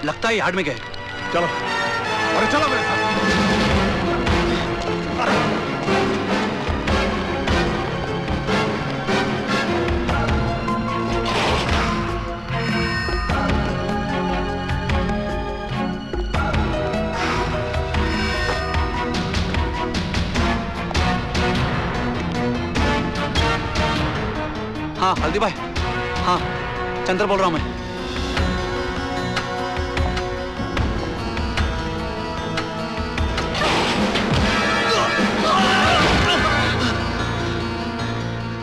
लगता है यार्ड में गए। चलो, अरे चलो मेरे साथ। हाँ हल्दी भाई, हाँ चंद्र बोल रहा हूँ मैं।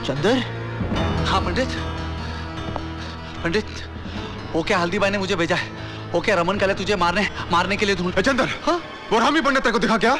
चंदर? हाँ पंडित, पंडित वो क्या हल्दी भाई ने मुझे भेजा है, वो क्या रमन कल तुझे मारने के लिए ढूंढ। चंदर, हाँ वो रामी पंडित तेरे को दिखा क्या?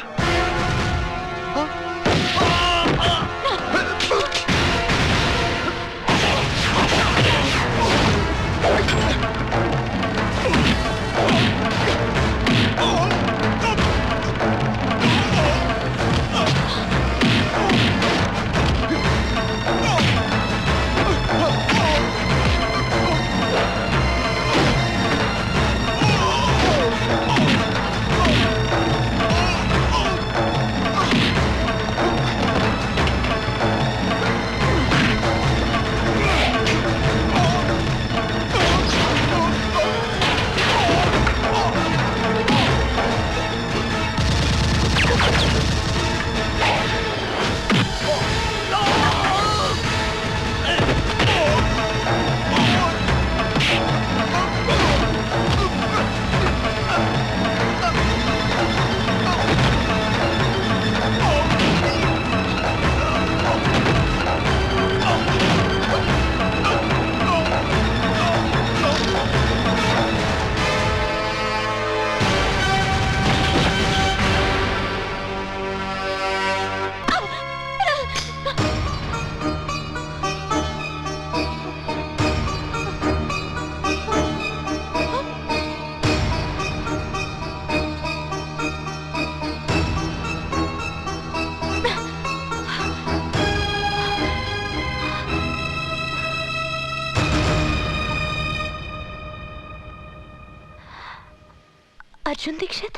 अर्जुन दीक्षित?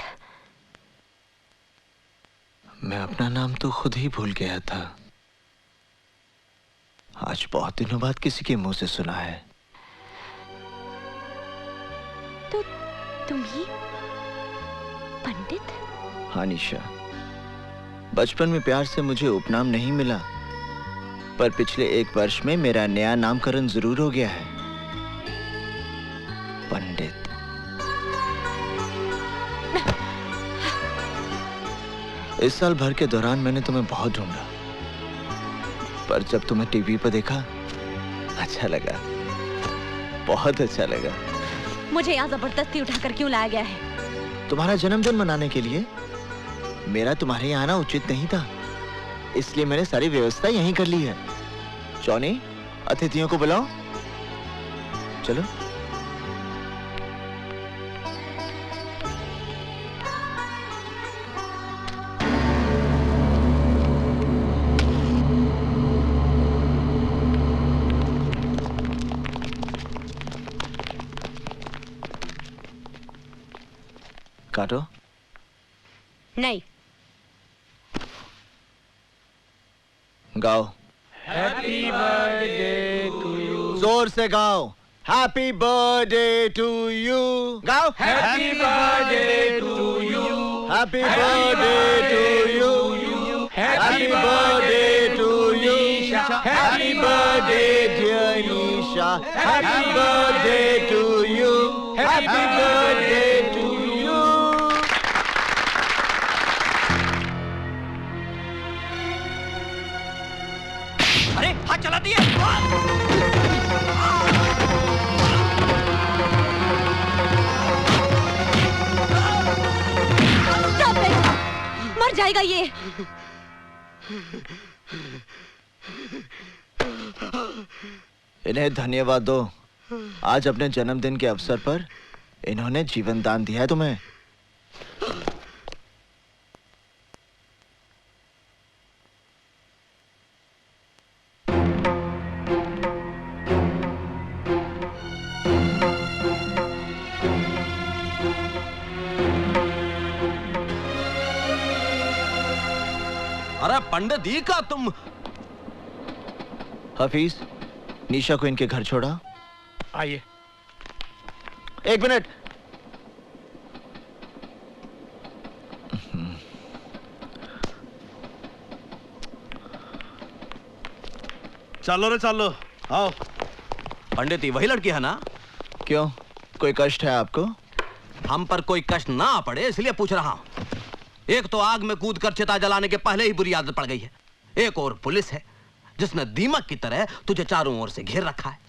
मैं अपना नाम तो खुद ही भूल गया था। आज बहुत दिनों बाद किसी के मुंह से सुना है। तो तुम ही पंडित? हाँ निशा, बचपन में प्यार से मुझे उपनाम नहीं मिला, पर पिछले 1 वर्ष में मेरा नया नामकरण जरूर हो गया है, पंडित। इस साल भर के दौरान मैंने तुम्हें बहुत ढूंढा, पर जब तुम्हें टीवी पर देखा अच्छा लगा, बहुत अच्छा लगा। मुझे यहाँ जबरदस्ती उठाकर क्यों लाया गया है? तुम्हारा जन्मदिन मनाने के लिए। मेरा तुम्हारे यहाँ आना उचित नहीं था, इसलिए मैंने सारी व्यवस्था यहीं कर ली है। जॉनी, अतिथियों को बुलाओ। चलो। काटो। नहीं। गाओ। Happy birthday to you. जोर से गाओ। Happy birthday to you. गाओ। Happy birthday to you. Happy birthday to you. Happy birthday to you. Happy birthday dear Nisha. Happy birthday to you. Happy birthday to you. अरे हाथ चला दिए। मर जाएगा ये। इन्हें धन्यवाद दो। आज अपने जन्मदिन के अवसर पर इन्होंने जीवन दान दिया है तुम्हें। अरे पंडित जी का तुम। हफीज, निशा को इनके घर छोड़ा। आइए। 1 मिनट। चलो रे चलो, आओ। पंडित जी वही लड़की है ना? क्यों, कोई कष्ट है आपको? हम पर कोई कष्ट ना पड़े इसलिए पूछ रहा हूँ। एक तो आग में कूद कर चिता जलाने के पहले ही बुरी आदत पड़ गई है, एक और पुलिस है जिसने दीमक की तरह तुझे चारों ओर से घेर रखा है,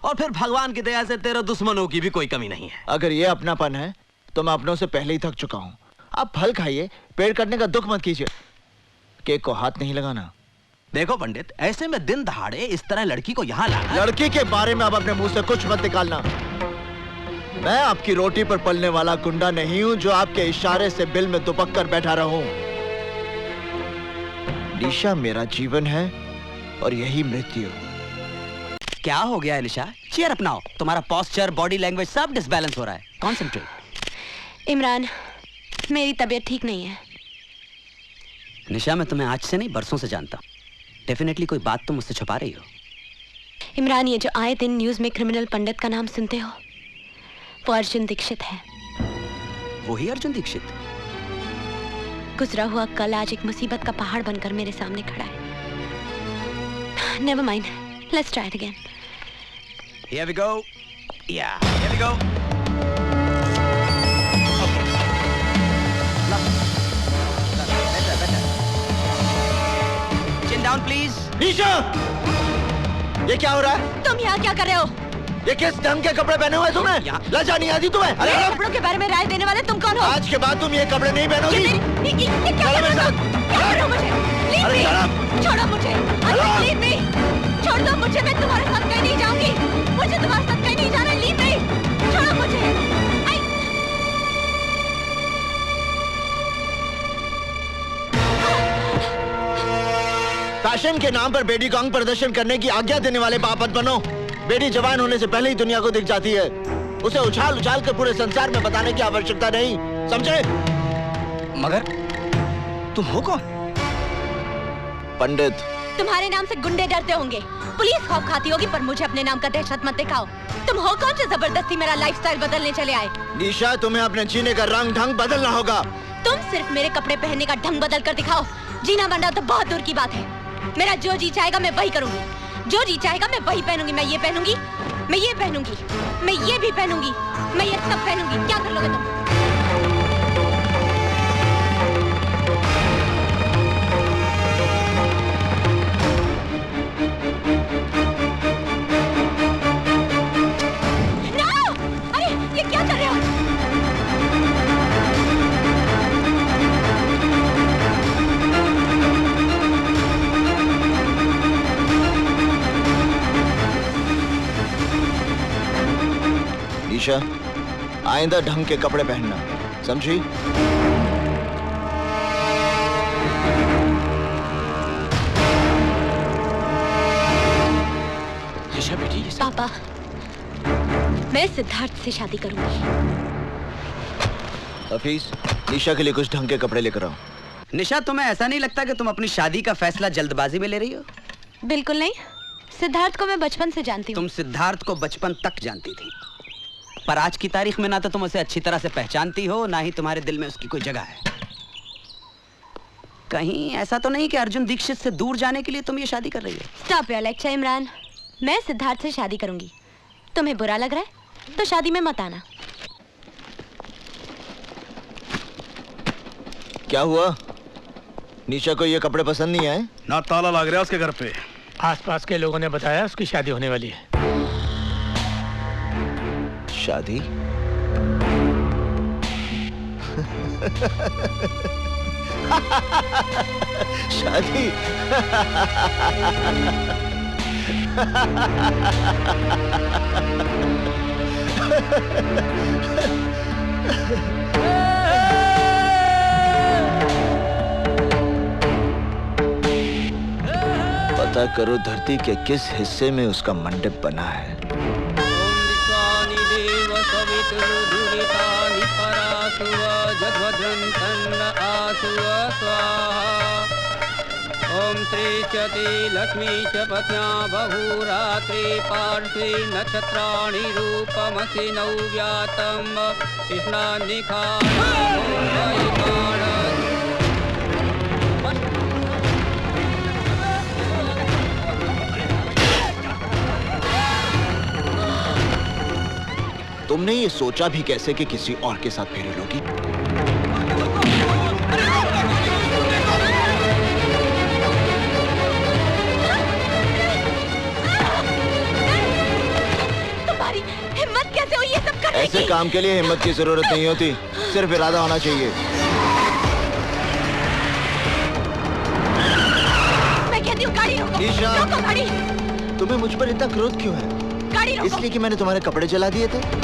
और फिर भगवान की दया से तेरे दुश्मनों की भी कोई कमी नहीं है। अगर ये अपनापन है तो मैं अपनों से पहले ही थक चुका हूँ। आप फल खाइए, पेड़ कटने का दुख मत कीजिए। केक को हाथ नहीं लगाना। देखो पंडित, ऐसे में दिन दहाड़े इस तरह लड़की को यहाँ लाना। लड़की के बारे में अब अपने मुंह से कुछ मत निकालना। मैं आपकी रोटी पर पलने वाला गुंडा नहीं हूं जो आपके इशारे से बिल में दुबक कर बैठा रहूं। निशा मेरा जीवन है और यही मृत्यु। क्या हो गया निशा? चेयर अपनाओ। तुम्हारा पोस्चर, बॉडी लैंग्वेज सब डिसबैलेंस हो रहा है। कॉन्सेंट्रेट। इमरान, मेरी तबीयत ठीक नहीं है। निशा, मैं तुम्हें आज से नहीं बरसों से जानता हूँ। डेफिनेटली कोई बात तुम मुझसे छुपा रही हो। इमरान, ये जो आए दिन न्यूज में क्रिमिनल पंडित का नाम सुनते हो, वो अर्जुन दीक्षित है। वही अर्जुन दीक्षित? गुजरा हुआ कल आज एक मुसीबत का पहाड़ बनकर मेरे सामने खड़ा है। Never mind, let's try it again. Here we go. Yeah, here we go. Okay. Better. Chin down, please. निशा, ये क्या हो रहा है? तुम यहाँ क्या कर रहे हो? ये किस ढंग के कपड़े पहने हुए तुमने? लज्जा नहीं आती तुम्हें? अरे मेरे कपड़ों के बारे में राय देने वाले तुम कौन हो? आज के बाद तुम ये कपड़े नहीं पहनोगी। ये क्या कर रहे हो? क्या कर रहे हो मुझे? Leave me! छोड़ो मुझे! Leave me! छोड़ दो मुझे, मैं तुम्हारे साथ कहीं नहीं जाऊंगी। मुझे तुम्हारे साथ कहीं नहीं जाना। Leave me! छोड़ो मुझे। फैशन के नाम पर बेटी को अंग प्रदर्शन करने की आज्ञा देने वाले बाप मत बनो। बेटी जवान होने से पहले ही दुनिया को दिख जाती है। उसे उछाल उछाल कर पूरे संसार में बताने की आवश्यकता नहीं, समझे? मगर तुम हो कौन? पंडित। तुम्हारे नाम से गुंडे डरते होंगे, पुलिस खौफ खाती होगी, पर मुझे अपने नाम का दहशत मत दिखाओ। तुम हो कौन जो जबरदस्ती मेरा लाइफस्टाइल बदलने चले आए? निशा, तुम्हें अपने जीने का रंग ढंग बदलना होगा। तुम सिर्फ मेरे कपड़े पहनने का ढंग बदल कर दिखाओ। जीना मरना तो बहुत दूर की बात है। मेरा जो जी चाहेगा मैं वही करूंगी, जो जी चाहेगा मैं वही पहनूंगी। मैं ये पहनूंगी, मैं ये पहनूंगी, मैं ये भी पहनूंगी, मैं ये सब पहनूंगी। क्या कर लोगे तुम? अरे ये क्या कर रहे हो? निशा, आइंदा ढंग के कपड़े पहनना, समझी? निशा बेटी, ये पापा, मैं सिद्धार्थ से शादी करूंगी। हफीज, निशा के लिए कुछ ढंग के कपड़े लेकर आओ। निशा, तुम्हें ऐसा नहीं लगता कि तुम अपनी शादी का फैसला जल्दबाजी में ले रही हो? बिल्कुल नहीं। सिद्धार्थ को मैं बचपन से जानती हूँ। तुम सिद्धार्थ को बचपन तक जानती थी, पर आज की तारीख में ना तो तुम उसे अच्छी तरह से पहचानती हो, ना ही तुम्हारे दिल में उसकी कोई जगह है। कहीं ऐसा तो नहीं कि अर्जुन दीक्षित से दूर जाने के लिए तुम ये शादी कर रही हो? Stop your lecture Imran. मैं सिद्धार्थ से शादी करूंगी। तुम्हें बुरा लग रहा है तो शादी में मत आना। क्या हुआ? निशा को ये कपड़े पसंद नहीं आए? ना ताला लग रहा है उसके घर पे। आसपास के लोगों ने बताया उसकी शादी होने वाली है। शादी? शादी? पता करो धरती के किस हिस्से में उसका मंडप बना है। ओम श्री चति लक्ष्मी च पत्न्या बहुरात्रि पार्श्वे नक्षत्राणि रूपमसि नव्यातम तुमने ये सोचा भी कैसे कि किसी और के साथ फेरे लोगी? तुम्हारी हिम्मत कैसे हुई ये सब करने ऐसे की? काम के लिए हिम्मत की जरूरत नहीं होती, सिर्फ इरादा होना चाहिए। मैं कहती हूँ गाड़ी रोको। ईशा। रोको गाड़ी। तुम्हें मुझ पर इतना क्रोध क्यों है? गाड़ी रोको। इसलिए कि मैंने तुम्हारे कपड़े जला दिए थे?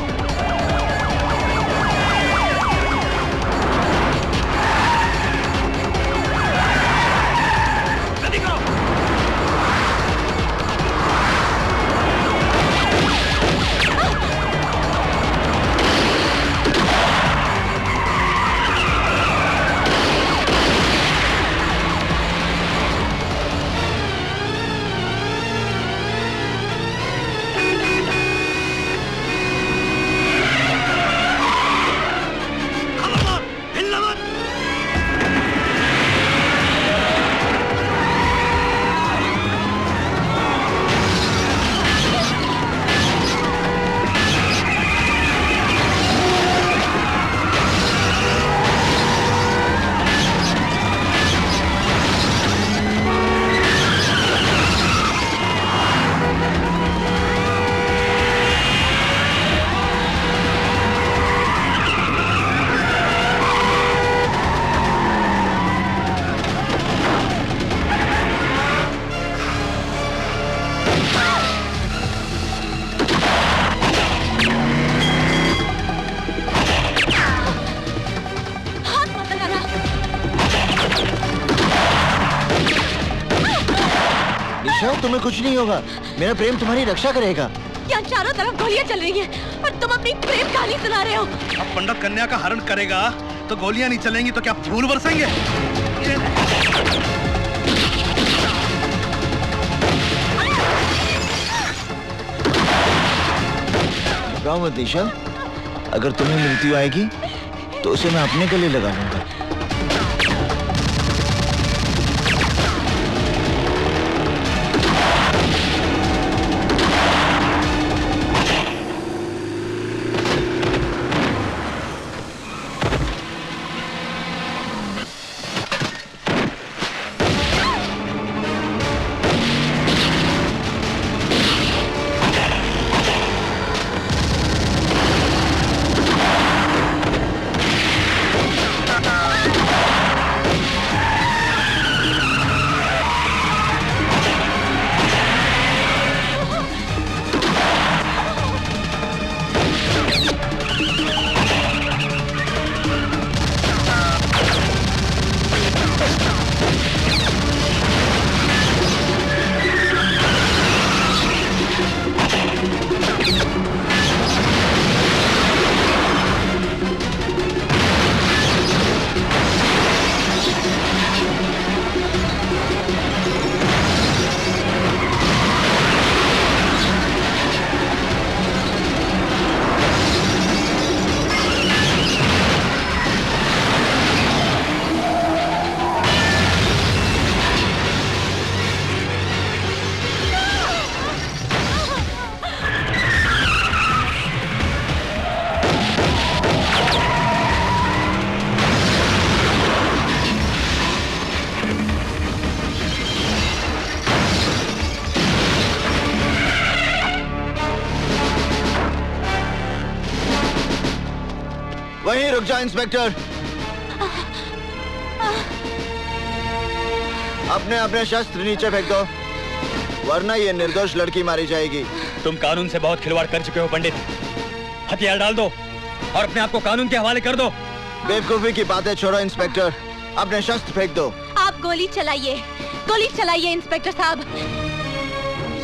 तुम्हें कुछ नहीं होगा, मेरा प्रेम तुम्हारी रक्षा करेगा। यहाँ चारों तरफ गोलियां चल रही हैं और तुम अपनी प्रेम कहानी सुना रहे हो। अब पंडित कन्या का हरण करेगा तो गोलियां नहीं चलेंगी तो क्या फूल बरसेंगे? घबराओ मत निशा, अगर तुम्हें मृत्यु आएगी तो उसे मैं अपने गले लगा लूंगा। वहीं रुक जा इंस्पेक्टर। अपने अपने शस्त्र नीचे फेंक दो, वरना ये निर्दोष लड़की मारी जाएगी। तुम कानून से बहुत खिलवाड़ कर चुके हो पंडित। हथियार डाल दो और अपने आप को कानून के हवाले कर दो। बेवकूफी की बातें छोड़ो इंस्पेक्टर, अपने शस्त्र फेंक दो। आप गोली चलाइए इंस्पेक्टर साहब।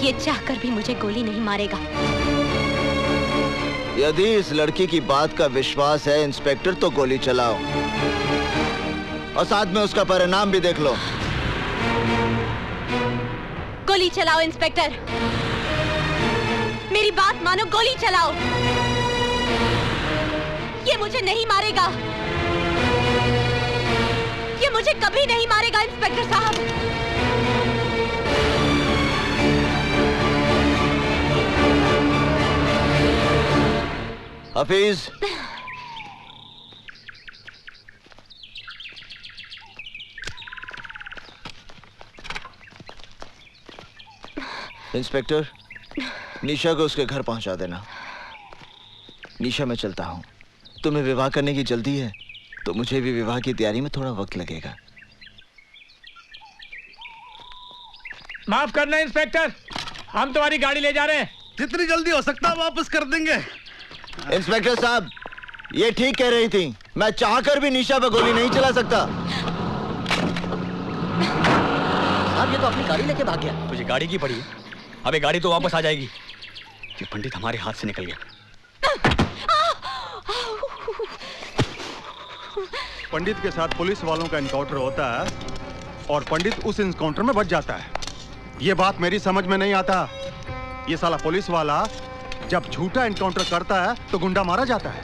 ये चाहकर भी मुझे गोली नहीं मारेगा। यदि इस लड़की की बात का विश्वास है इंस्पेक्टर, तो गोली चलाओ और साथ में उसका परिणाम भी देख लो। गोली चलाओ इंस्पेक्टर, मेरी बात मानो, गोली चलाओ। ये मुझे नहीं मारेगा, ये मुझे कभी नहीं मारेगा इंस्पेक्टर साहब। हफीज, इंस्पेक्टर, निशा को उसके घर पहुंचा देना। निशा, मैं चलता हूं। तुम्हें विवाह करने की जल्दी है तो मुझे भी विवाह की तैयारी में थोड़ा वक्त लगेगा। माफ करना इंस्पेक्टर, हम तुम्हारी गाड़ी ले जा रहे हैं। जितनी जल्दी हो सकता है वापस कर देंगे। इंस्पेक्टर साहब, ये ठीक कह रही थी। मैं चाहकर भी निशा पर गोली नहीं चला सकता। साहब, ये तो अपनी गाड़ी लेके भाग गया। तुझे गाड़ी की पड़ी, अबे गाड़ी तो वापस आ जाएगी। ये पंडित हमारे हाथ से निकल गया। पंडित के साथ पुलिस वालों का एनकाउंटर होता है और पंडित उस एनकाउंटर में बच जाता है। ये बात मेरी समझ में नहीं आता। ये साला पुलिस वाला जब झूठा एनकाउंटर करता है तो गुंडा मारा जाता है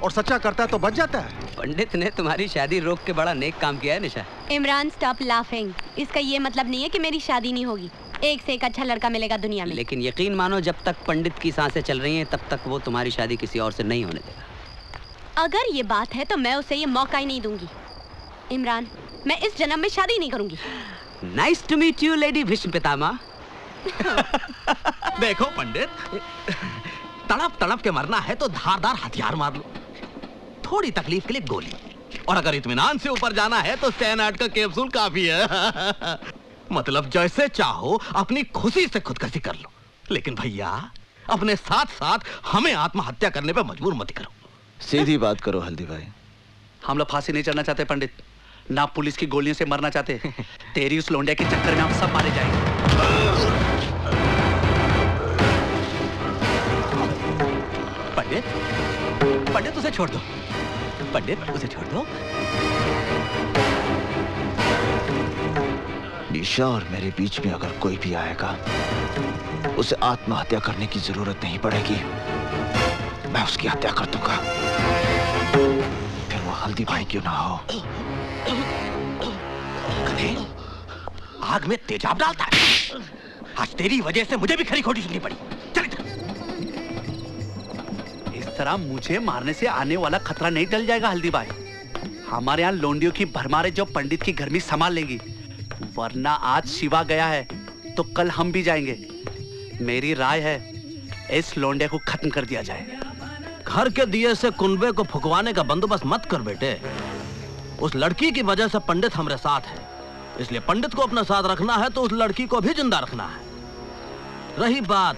और सच्चा करता है तो बच जाता है। पंडित ने तुम्हारी शादी रोक के बड़ा नेक काम किया है निशा। Imran, stop laughing. इसका ये मतलब नहीं है कि मेरी शादी नहीं होगी। एक से एक अच्छा लड़का मिलेगा दुनिया में। लेकिन यकीन मानो, जब तक पंडित की सांसें चल रही हैं तब तक वो तुम्हारी शादी किसी और से नहीं होने देगा। अगर ये बात है तो मैं उसे ये मौका ही नहीं दूंगी। इमरान, मैं इस जन्म में शादी नहीं करूंगी। Nice to meet you lady Bhishma Pitamah. देखो पंडित, तड़प तड़प के मरना है तो धारदार हथियार मार लो, थोड़ी तकलीफ के लिए गोली, और अगर इत्मीनान से ऊपर जाना है तो स्टेनार्ड का कैप्सूल काफी है। मतलब जैसे चाहो अपनी खुशी से खुदकुशी कर लो, लेकिन भैया अपने साथ साथ हमें आत्महत्या करने पे मजबूर मत करो। सीधी बात करो हल्दी भाई। हम लोग फांसी नहीं चढ़ना चाहते पंडित, ना पुलिस की गोलियों से मरना चाहते। तेरी उस लोंडिया के चक्कर में हम सब मारे जाएंगे। पंडित, पंडित उसे छोड़ दो, पंडित उसे छोड़ दो। निशा और मेरे बीच में अगर कोई भी आएगा उसे आत्महत्या करने की जरूरत नहीं पड़ेगी, मैं उसकी हत्या कर दूंगा, फिर वो हल्दी भाई क्यों ना हो। आग में तेजाब डालता है। आज तेरी वजह से मुझे भी खरी खोटी सुननी पड़ी। चल इधर। इस तरह मुझे मारने से आने वाला खतरा नहीं टल जाएगा हल्दी भाई। हमारे यहाँ लोंडियों की भरमार है जो पंडित की गर्मी संभाल लेंगी, वरना आज शिवा गया है तो कल हम भी जाएंगे। मेरी राय है इस लोंडे को खत्म कर दिया जाए। घर के दिए से कुनबे को फुकवाने का बंदोबस्त मत कर बेटे। उस लड़की की वजह से पंडित हमारे साथ है, इसलिए पंडित को अपना साथ रखना है तो उस लड़की को भी जिंदा रखना है। रही बात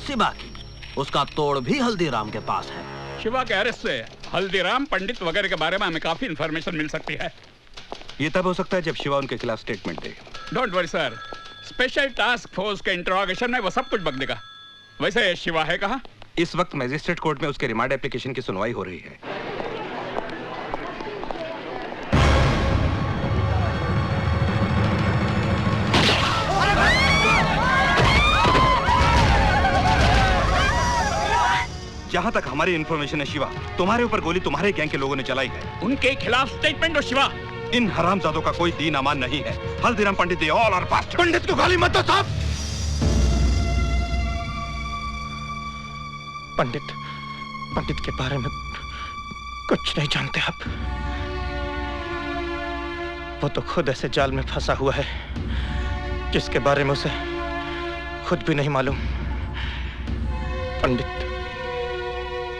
शिवा की, उसका तोड़ भी हल्दीराम के पास है। शिवा के अरेस्ट से हल्दीराम, पंडित वगैरह के बारे में हमें काफी इंफॉर्मेशन मिल सकती है। ये तब हो सकता है जब शिवा उनके खिलाफ statement they. Don't worry sir, special task force के इंट्रोगेशन में वो सब कुछ बक देगा। वैसे शिवा है कहाँ? इस वक्त मजिस्ट्रेट कोर्ट में उसके रिमांड एप्लीकेशन की सुनवाई हो रही है। जहां तक हमारी इंफॉर्मेशन है शिवा, तुम्हारे ऊपर गोली तुम्हारे गैंग के लोगों ने चलाई है। उनके खिलाफ स्टेटमेंट दो शिवा। इन हरामजादों का कोई दीन अमान नहीं है। हल्दीराम पंडित दे ऑल आर बास्टर्ड। पंडित को गाली मत दो साहब। पंडित के बारे में कुछ नहीं जानते आप। वो तो खुद ऐसे जाल में फंसा हुआ है जिसके बारे में उसे खुद भी नहीं मालूम।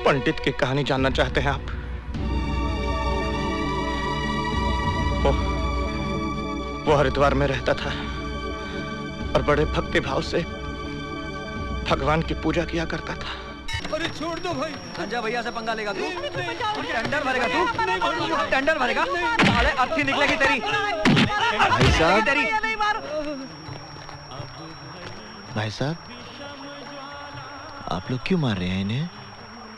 पंडित की कहानी जानना चाहते हैं आप? वो हरिद्वार में रहता था और बड़े भक्ति भाव से भगवान की पूजा किया करता था। अरे छोड़ दो भाई। संजय भैया से पंगा लेगा तू? टेंडर भरेगा तू? टेंडर भरेगा? साले अर्थी निकलेगी तेरी। भाई साहब, आप लोग क्यों मार रहे हैं इन्हें?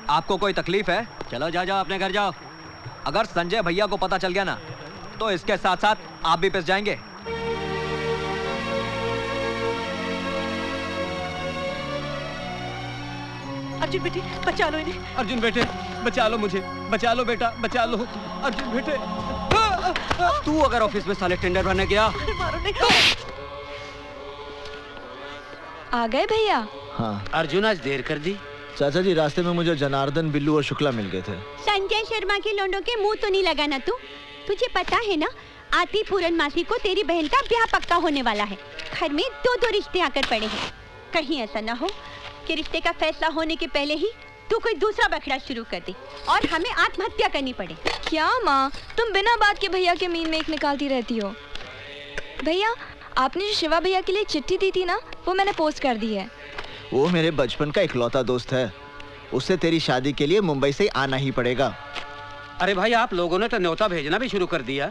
आपको कोई तकलीफ है? चलो जाओ अपने घर जाओ। अगर संजय भैया को पता चल गया ना तो इसके साथ साथ आप भी पिस जाएंगे। अर्जुन बेटे बचा लो इन्हें। अर्जुन बेटे बचा लो मुझे, बचा लो बेटा, बचा लो अर्जुन बेटे। तू अगर ऑफिस में साले टेंडर भरने गया। मारो नहीं। आ गए भैया? हाँ अर्जुन आज देर कर दी। चाचा जी, रास्ते में मुझे जनार्दन, बिल्लू और शुक्ला मिल गए थे। संजय शर्मा के लोंडों के मुंह तो नहीं लगाना तू। तुझे पता है ना, आती पूरनमासी को तेरी बहन का ब्याह पक्का होने वाला है। घर में 2-2 रिश्ते आकर पड़े हैं। कहीं ऐसा ना हो कि रिश्ते का फैसला होने के पहले ही तू कोई दूसरा बखड़ा शुरू कर दे और हमें आत्महत्या करनी पड़े। क्या माँ, तुम बिना बात के भैया के मीन में एक निकालती रहती हो। भैया, आपने जो शिवा भैया के लिए चिट्ठी दी थी ना, वो मैंने पोस्ट कर दी है। वो मेरे बचपन का इकलौता दोस्त है। उससे तेरी शादी के लिए मुंबई से आना ही पड़ेगा। अरे भाई, आप लोगों ने तो न्योता भेजना भी शुरू कर दिया।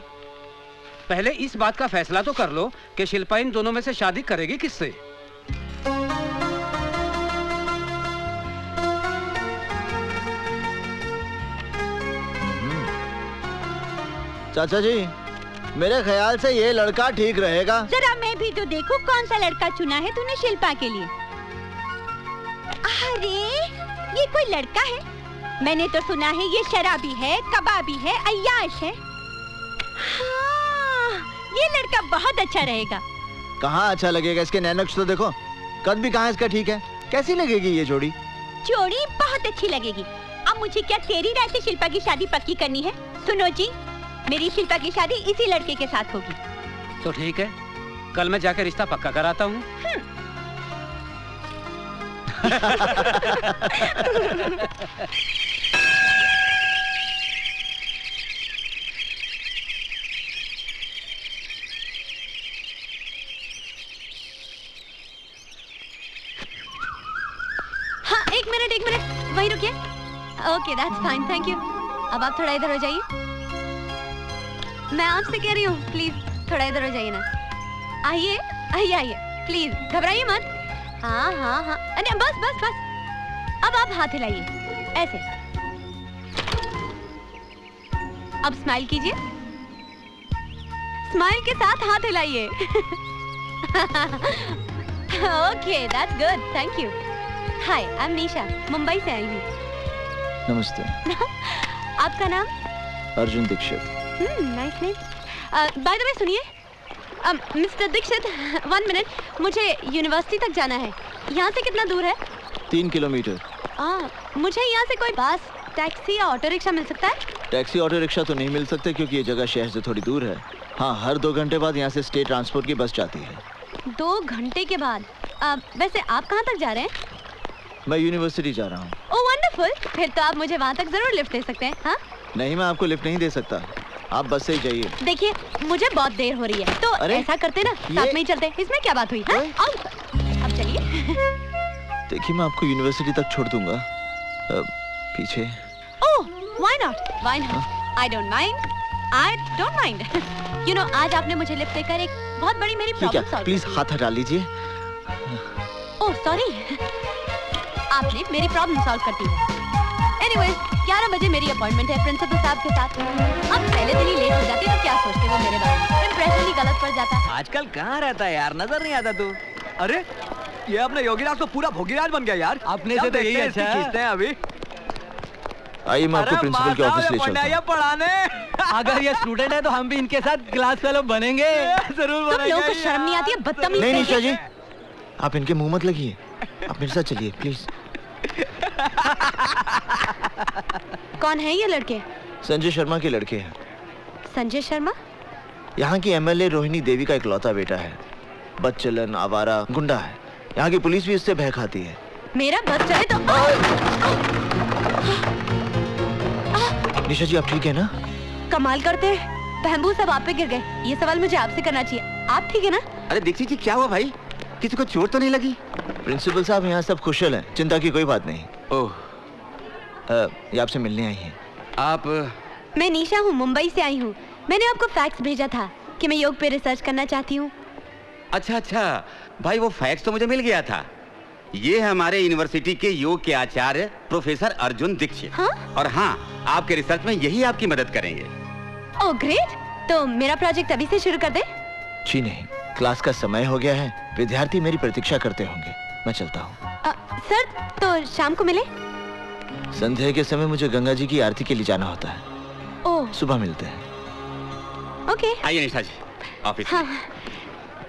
पहले इस बात का फैसला तो कर लो कि शिल्पा इन दोनों में से शादी करेगी किससे। चाचा जी, मेरे ख्याल से ये लड़का ठीक रहेगा। जरा मैं भी तो देखूं कौन सा लड़का चुना है तूने शिल्पा के लिए। अरे ये कोई लड़का है? मैंने तो सुना है ये शराबी है, कबाबी है, अय्याश है। हाँ, ये लड़का बहुत अच्छा रहेगा। कहाँ अच्छा लगेगा? इसके नैनक्स तो देखो, कद भी कहाँ इसका ठीक है। कैसी लगेगी ये जोड़ी? जोड़ी बहुत अच्छी लगेगी। अब मुझे क्या तेरी राय से शिल्पा की शादी पक्की करनी है? सुनो जी, मेरी शिल्पा की शादी इसी लड़के के साथ होगी। तो ठीक है, कल मैं जाकर रिश्ता पक्का कराता हूँ। हाँ, एक मिनट वही रुकिए। Okay, that's fine, thank you. अब आप थोड़ा इधर हो जाइए। मैं आपसे कह रही हूँ, प्लीज थोड़ा इधर हो जाइए ना। आइए आइए आइए, प्लीज घबराइए मत। हाँ हाँ हाँ, अरे बस बस बस। अब आप हाथ हिलाइए ऐसे। अब स्माइल कीजिए। स्माइल के साथ हाथ हिलाइए। Okay, that's good, thank you. Hi, I am Nisha, Mumbai से आई हूँ। नमस्ते। आपका नाम? Arjun Dikshit. Nice name. By the way सुनिए, मिस्टर दीक्षित, 1 मिनट, मुझे यूनिवर्सिटी तक जाना है। यहाँ से कितना दूर है? 3 किलोमीटर। मुझे यहाँ से कोई बस, टैक्सी या ऑटो रिक्शा मिल सकता है? टैक्सी ऑटो रिक्शा तो नहीं मिल सकते क्योंकि ये जगह शहर से थोड़ी दूर है। हाँ, हर 2 घंटे बाद यहाँ से स्टेट ट्रांसपोर्ट की बस जाती है। 2 घंटे के बाद? वैसे आप कहाँ तक जा रहे हैं? मैं यूनिवर्सिटी जा रहा हूँ। ओह वंडरफुल, फिर तो आप मुझे वहाँ तक जरूर लिफ्ट दे सकते हैं। हाँ? नहीं, मैं आपको लिफ्ट नहीं दे सकता, आप बस से ही जाइए। देखिए, मुझे बहुत देर हो रही है, तो ऐसा करते ना, साथ में ही चलते। इसमें क्या बात हुई? हाँ? अब चलिए। देखिए, मैं आपको यूनिवर्सिटी तक छोड़ दूंगा। पीछे। ओह, why not? Why not? I don't mind. I don't mind. You know, आज आपने मुझे लिफ्ट देकर एक बहुत बड़ी मेरी प्रॉब्लम सॉल्व। प्लीज हाथ हटा लीजिए। ओह सॉरी, आपने मेरी प्रॉब्लम सॉल्व कर दी है। Anyways, 11 बजे मेरी अपॉइंटमेंट है प्रिंसिपल साहब के साथ। अब पहले दिन ही लेट हो जाते तो क्या सोचते वो मेरे बारे में? इंप्रेशन ही गलत पड़ जाता। आजकल कहाँ रहता है यार, नजर नहीं आता तू। अरे ये अपने योगीराज तो पूरा भोगीराज बन गया यार। अपने से तो यही अच्छा है। खींचते हैं अभी। आइए, मैं आपको प्रिंसिपल के ऑफिस ले चलता हूं। पढ़ाने। अगर ये स्टूडेंट है तो हम भी इनके साथ क्लास फेलो बनेंगे। जरूर बनेंगे। तुम लोगों को शर्म नहीं आती है? बदतमीज। नहीं निशा जी, आप इनके मुंह मत लगिए, आप मेरे साथ चलिए प्लीज। कौन है ये लड़के? संजय शर्मा के लड़के हैं। संजय शर्मा? यहाँ की एमएलए रोहिणी देवी का इकलौता बेटा है। बदचलन, आवारा, गुंडा है। यहाँ की पुलिस भी इससे भय खाती है। मेरा बस चले तो। निशा जी, आप ठीक है ना? कमाल करते हैं, बहबू सब आप पे गिर गए। ये सवाल मुझे आपसे करना चाहिए। आप ठीक है ना? अरे दीक्षित जी, क्या हुआ भाई? किसी को चोट तो नहीं लगी? प्रिंसिपल साहब, यहाँ सब कुशल हैं, चिंता की कोई बात नहीं। ओह, ये आपसे मिलने आई हैं। आप? मैं निशा हूँ, मुंबई से आई हूँ। मैंने आपको फैक्स भेजा था कि मैं योग पे रिसर्च करना चाहती हूँ। अच्छा अच्छा भाई, वो फैक्स तो मुझे मिल गया था। ये हमारे यूनिवर्सिटी के योग के आचार्य प्रोफेसर अर्जुन दीक्षित। हाँ? और हाँ, आपके रिसर्च में यही आपकी मदद करेंगे। ओह ग्रेट, तो मेरा प्रोजेक्ट अभी से शुरू कर दे? जी नहीं, क्लास का समय हो गया है, विद्यार्थी मेरी प्रतीक्षा करते होंगे। मैं चलता हूँ। सर तो शाम को मिले। संध्या के समय मुझे गंगा जी की आरती के लिए जाना होता है। ओह सुबह मिलते हैं। ओके। आइए निशा जी ऑफिस। हाँ।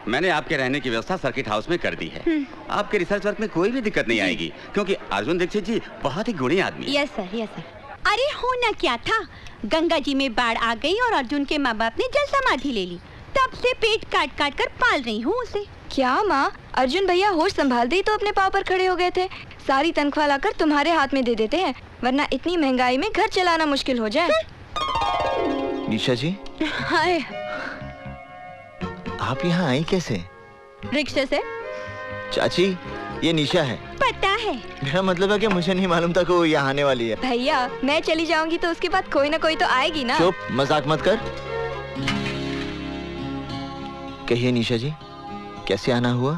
मैंने आपके रहने की व्यवस्था सर्किट हाउस में कर दी है। आपके रिसर्च वर्क में कोई भी दिक्कत नहीं आएगी, क्योंकि अर्जुन दीक्षित जी बहुत ही गुणी आदमी है। Yes sir, yes sir. अरे होना क्या था, गंगा जी में बाढ़ आ गई और अर्जुन के माँ बाप ने जल समाधि ले ली। तब से पेट काट काट कर पाल रही हूँ उसे। क्या माँ, अर्जुन भैया होश संभालते ही तो अपने पाँव पर खड़े हो गए थे। सारी तनख्वाह लाकर तुम्हारे हाथ में दे देते हैं, वरना इतनी महंगाई में घर चलाना मुश्किल हो जाए। निशा जी, हाय। आप यहाँ आई कैसे? रिक्शे से। चाची, ये निशा है। पता है। मेरा मतलब है कि मुझे नहीं मालूम था कि वो यहाँ आने वाली है। भैया, मैं चली जाऊंगी तो उसके बाद कोई ना कोई तो आएगी ना। चुप, मजाक मत कर। कहिए निशा जी, कैसे आना हुआ?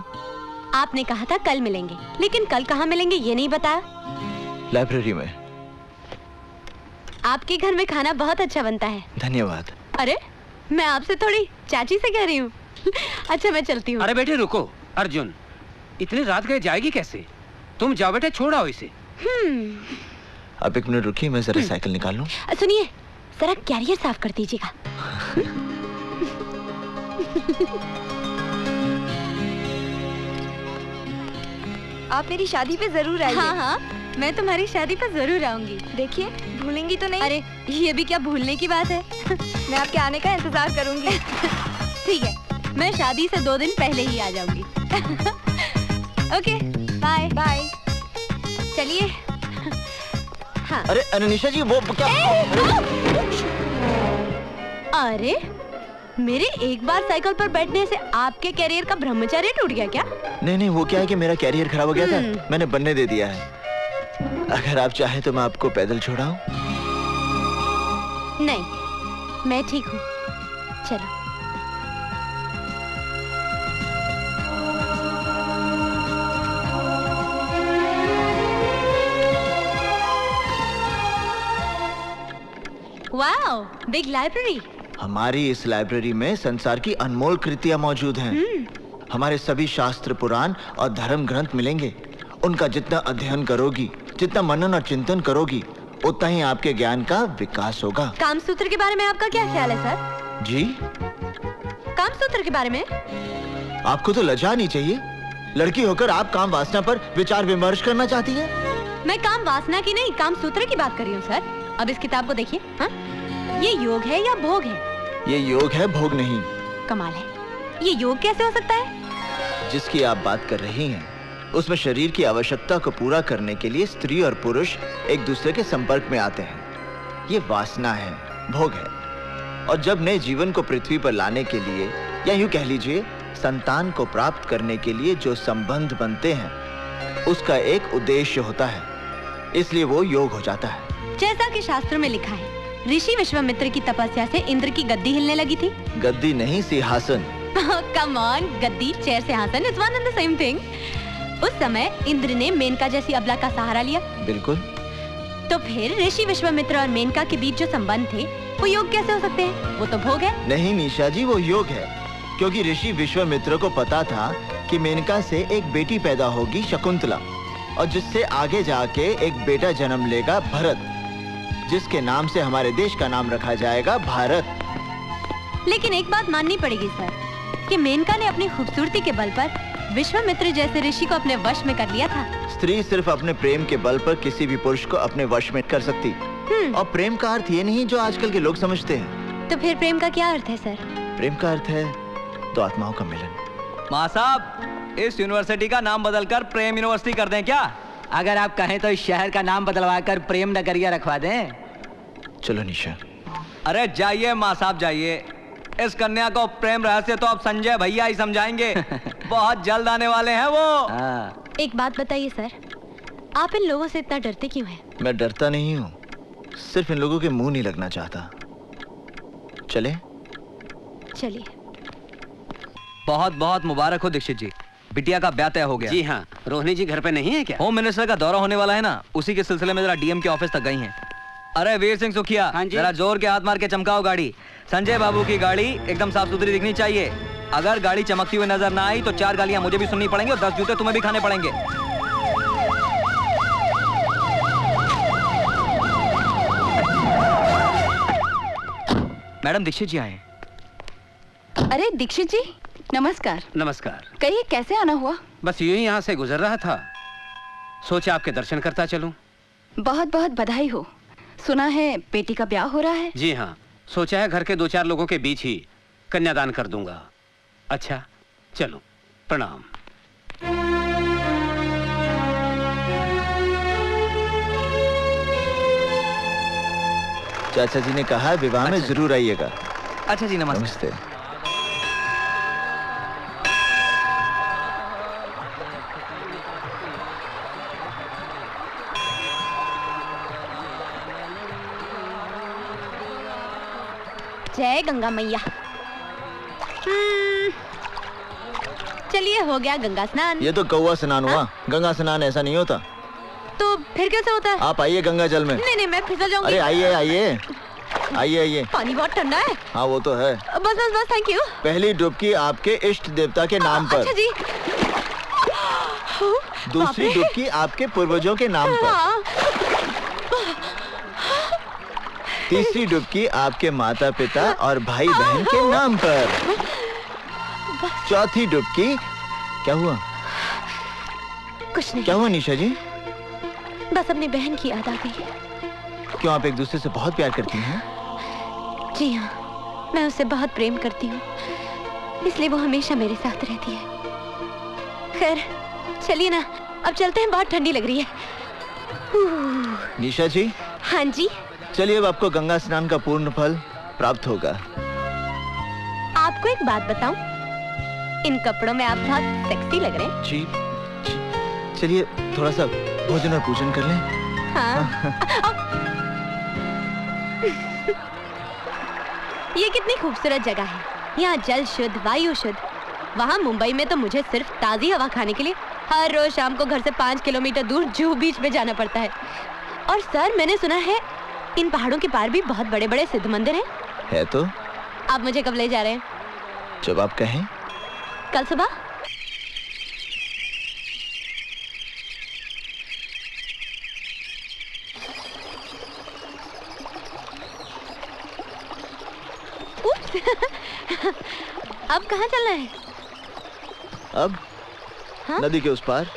आपने कहा था कल मिलेंगे, लेकिन कल कहाँ मिलेंगे ये नहीं बताया। लाइब्रेरी में। आपके घर में खाना बहुत अच्छा बनता है। धन्यवाद। अरे मैं आपसे थोड़ी चाची से कह रही हूँ। अच्छा मैं चलती हूँ। अरे बेटे रुको, अर्जुन इतनी रात गए जाएगी कैसे? तुम जाओ बेटे, छोड़ाओ इसे। आप एक मिनट रुकिए, मैं जरा साइकिल निकाल लूं। सुनिए, जरा कैरियर साफ कर दीजिएगा। आप मेरी शादी पे जरूर आइए। हाँ हाँ, मैं तुम्हारी शादी पर जरूर आऊंगी। देखिए, भूलेंगी तो नहीं? अरे ये भी क्या भूलने की बात है। मैं आपके आने का इंतजार करूंगी। ठीक है, मैं शादी से 2 दिन पहले ही आ जाऊंगी। Okay, bye bye. चलिए। हाँ। अरे अनिशा जी, वो क्या? अरे मेरे एक बार साइकिल पर बैठने से आपके कैरियर का ब्रह्मचर्य टूट गया क्या? नहीं, वो क्या है कि मेरा कैरियर खराब हो गया था, मैंने बनने दे दिया है। अगर आप चाहें तो मैं आपको पैदल छोड़ाऊं? नहीं, मैं ठीक हूँ। चलो। Wow, big library. हमारी इस लाइब्रेरी में संसार की अनमोल कृतियां मौजूद हैं। हमारे सभी शास्त्र, पुराण और धर्म ग्रंथ मिलेंगे। उनका जितना अध्ययन करोगी, जितना मनन और चिंतन करोगी, उतना ही आपके ज्ञान का विकास होगा। कामसूत्र के बारे में आपका क्या ख्याल है सर? जी? कामसूत्र के बारे में? आपको तो लज्जा नहीं चाहिए। लड़की होकर आप काम वासना पर विचार विमर्श करना चाहती हैं? मैं काम वासना की नहीं, कामसूत्र की बात कर रही हूँ सर। अब इस किताब को देखिए। हाँ? ये योग है या भोग है? ये योग है, भोग नहीं। कमाल है, ये योग कैसे हो सकता है? जिसकी आप बात कर रही हैं, उसमें शरीर की आवश्यकता को पूरा करने के लिए स्त्री और पुरुष एक दूसरे के संपर्क में आते हैं। ये वासना है, भोग है। और जब नए जीवन को पृथ्वी पर लाने के लिए, या यूं कह लीजिए संतान को प्राप्त करने के लिए जो संबंध बनते हैं, उसका एक उद्देश्य होता है, इसलिए वो योग हो जाता है। जैसा कि शास्त्रों में लिखा है, ऋषि विश्वामित्र की तपस्या से इंद्र की गद्दी हिलने लगी थी। गद्दी नहीं, सिंहासन। कम ऑन, गद्दी, चेयर, सिंहासन is one and the same thing. उस समय इंद्र ने मेनका जैसी अबला का सहारा लिया। बिल्कुल। तो फिर ऋषि विश्वामित्र और मेनका के बीच जो संबंध थे, वो योग कैसे हो सकते हैं? वो तो भोग है। नहीं निशा जी, वो योग है, क्योंकि ऋषि विश्वामित्र को पता था कि मेनका से एक बेटी पैदा होगी, शकुंतला, और जिससे आगे जाके एक बेटा जन्म लेगा, भरत, जिसके नाम से हमारे देश का नाम रखा जाएगा, भारत। लेकिन एक बात माननी पड़ेगी सर, कि मेनका ने अपनी खूबसूरती के बल पर विश्वामित्र जैसे ऋषि को अपने वश में कर लिया था। स्त्री सिर्फ अपने प्रेम के बल पर किसी भी पुरुष को अपने वश में कर सकती। और प्रेम का अर्थ ये नहीं जो आजकल के लोग समझते हैं। तो फिर प्रेम का क्या अर्थ है सर? प्रेम का अर्थ है दो आत्माओं का मिलन। माँ साहब, इस यूनिवर्सिटी का नाम बदलकर प्रेम यूनिवर्सिटी कर दें क्या? अगर आप कहें तो इस शहर का नाम बदलवा कर प्रेम नगरिया रखवा दें। चलो निशा। अरे जाइए माँ साहब, जाइए। इस कन्या को प्रेम रहस्य तो अब संजय भैया ही समझाएंगे। बहुत जल्द आने वाले हैं वो। एक बात बताइए सर, आप इन लोगों से इतना डरते क्यों हैं? मैं डरता नहीं हूँ, सिर्फ इन लोगों के मुंह नहीं लगना चाहता। चले? चलिए। बहुत बहुत मुबारक हो दीक्षित जी, बिटिया का ब्याह तय हो गया। जी हाँ, रोहिणी जी घर पे नहीं है क्या? होम मिनिस्टर का दौरा होने वाला है ना, उसी के सिलसिले में जरा डीएम के ऑफिस तक गई हैं। अरे वीर सिंह सुखिया, जरा जोर के हाथ मार के चमकाओ गाड़ी। संजय बाबू की गाड़ी एकदम साफ सुथरी दिखनी चाहिए। अगर गाड़ी चमकती हुई नजर ना आई तो 4 गालियां मुझे भी सुननी पड़ेंगी और 10 जूते तुम्हें भी खाने पड़ेंगे। मैडम दीक्षित जी आए। अरे दीक्षित जी, नमस्कार। नमस्कार। कहिए कैसे आना हुआ? बस यूं ही यहाँ से गुजर रहा था, सोचा आपके दर्शन करता चलूं। बहुत बहुत बधाई हो। सुना है बेटी का ब्याह हो रहा है? जी हाँ, सोचा है घर के 2-4 लोगों के बीच ही कन्यादान कर दूंगा। अच्छा चलो, प्रणाम। चाचा जी ने कहा विवाह में जरूर आइएगा। अच्छा जी, नमस्ते। नमस्ते। जय गंगा मैया। चलिए, हो गया गंगा स्नान। ये तो कौवा स्नान हुआ, गंगा स्नान ऐसा नहीं होता। तो फिर कैसे होता है? आप आइए गंगा जल में। नहीं नहीं, मैं फिसल जाऊंगी। अरे आइए आइए आइए आइए। पानी बहुत ठंडा है। हाँ वो तो है। बस बस बस, थैंक यू। पहली डुबकी आपके इष्ट देवता के नाम पर। अच्छा जी। दूसरी डुबकी आपके पूर्वजों के नाम पर। तीसरी डुबकी आपके माता पिता और भाई बहन के नाम पर। चौथी डुबकी। क्या हुआ? कुछ नहीं। क्या हुआ निशा जी? बस अपनी बहन की याद आ गई। क्यों, आप एक दूसरे से बहुत प्यार करती हैं? जी हाँ, मैं उससे बहुत प्रेम करती हूँ, इसलिए वो हमेशा मेरे साथ रहती है। खैर चलिए ना, अब चलते हैं, बहुत ठंडी लग रही है। निशा जी। हाँ जी। चलिए, अब आपको गंगा स्नान का पूर्ण फल प्राप्त होगा। आपको एक बात बताऊं, इन कपड़ों में आप बहुत सेक्सी लग रहे हैं। जी, चलिए थोड़ा सा भोजन और पूजन कर लें। हाँ। ये कितनी खूबसूरत जगह है। यहाँ जल शुद्ध, वायु शुद्ध। वहाँ मुंबई में तो मुझे सिर्फ ताज़ी हवा खाने के लिए हर रोज शाम को घर से 5 किलोमीटर दूर जुहू बीच में जाना पड़ता है। और सर, मैंने सुना है इन पहाड़ों के पार भी बहुत बड़े बड़े सिद्ध मंदिर हैं। है तो। आप मुझे कब ले जा रहे हैं? जब आप कहें। कल सुबह? अब कहाँ चलना है? अब हाँ? नदी के उस पार।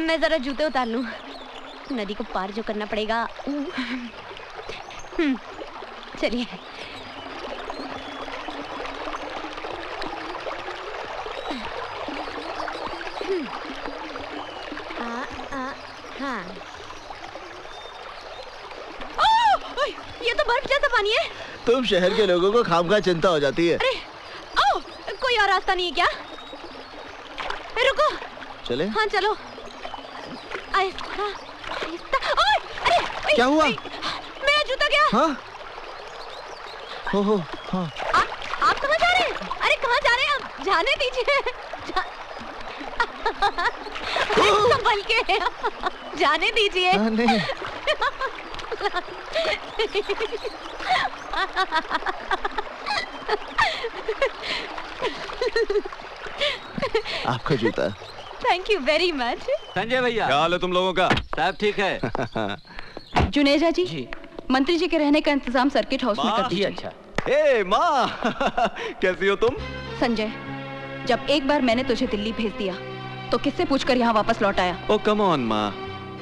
मैं जरा जूते उतार लूं, नदी को पार जो करना पड़ेगा। चलिए। हाँ। ये तो बर्फ जैसा पानी है। तुम शहर के लोगों को खामखा चिंता हो जाती है। अरे कोई और रास्ता नहीं है क्या? रुको। चले? हाँ चलो। आहिस्ता, आहिस्ता। अरे क्या हुआ? मेरा जूता गया। हाँ? हो हाँ। आप कहाँ जा रहे हैं? अरे कहाँ जा रहे हैं आप? जाने दीजिए। संभल के जाने दीजिए। नहीं। आपका जूता। Thank you very much. Sanjay भैया, क्या हाल है तुम लोगों का? सब ठीक है। जुनेजा जी, मंत्री जी के रहने का इंतजाम सर्किट हाउस में कर दीजिए। अच्छा। ए माँ, कैसी हो तुम? संजय, जब एक बार मैंने तुझे दिल्ली भेज दिया तो किससे पूछकर यहाँ वापस लौट आया? ओ कम ऑन माँ,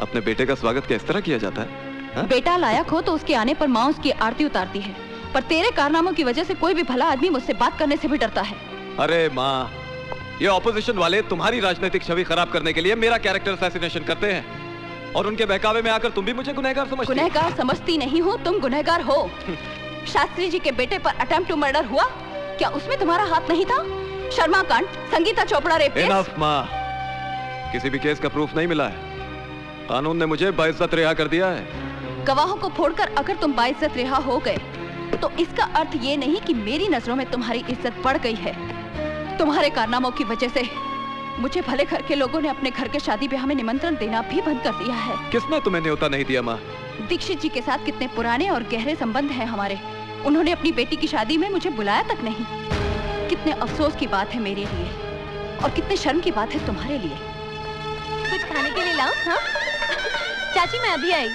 अपने बेटे का स्वागत किस तरह किया जाता है? हा? बेटा लायक हो तो उसके आने पर माँ उसकी आरती उतारती है, पर तेरे कारनामों की वजह से कोई भी भला आदमी मुझसे बात करने से भी डरता है। अरे माँ, ये ऑपोजिशन वाले तुम्हारी राजनीतिक छवि खराब करने के लिए मेरा कैरेक्टर असैसिनेशन करते हैं, और उनके बहकावे में आकर तुम भी मुझे गुनहगार समझती हो। गुनहगार समझती नहीं हो, तुम गुनहगार हो। शास्त्री जी के बेटे पर अटेम्प्ट टू मर्डर हुआ, क्या उसमें तुम्हारा हाथ नहीं था? शर्मा कांड, Sangeeta Chopra rape case. Enough माँ, किसी भी केस का प्रूफ नहीं मिला है। कानून ने मुझे बाइज्जत रिहा कर दिया है। गवाहों को फोड़कर अगर तुम बाइज्जत रिहा हो गए तो इसका अर्थ ये नहीं कि मेरी नजरों में तुम्हारी इज्जत बढ़ गई है। तुम्हारे कारनामों की वजह से मुझे भले घर के लोगों ने अपने घर के शादी ब्याह में निमंत्रण देना भी बंद कर दिया है। किसने तुम्हें न्योता नहीं दिया माँ? दीक्षित जी के साथ कितने पुराने और गहरे संबंध हैं हमारे। उन्होंने अपनी बेटी की शादी में मुझे बुलाया तक नहीं। कितने अफसोस की बात है मेरे लिए, और कितने शर्म की बात है तुम्हारे लिए। कुछ खाने के लिए लाऊं? हाँ? चाची मैं अभी आई।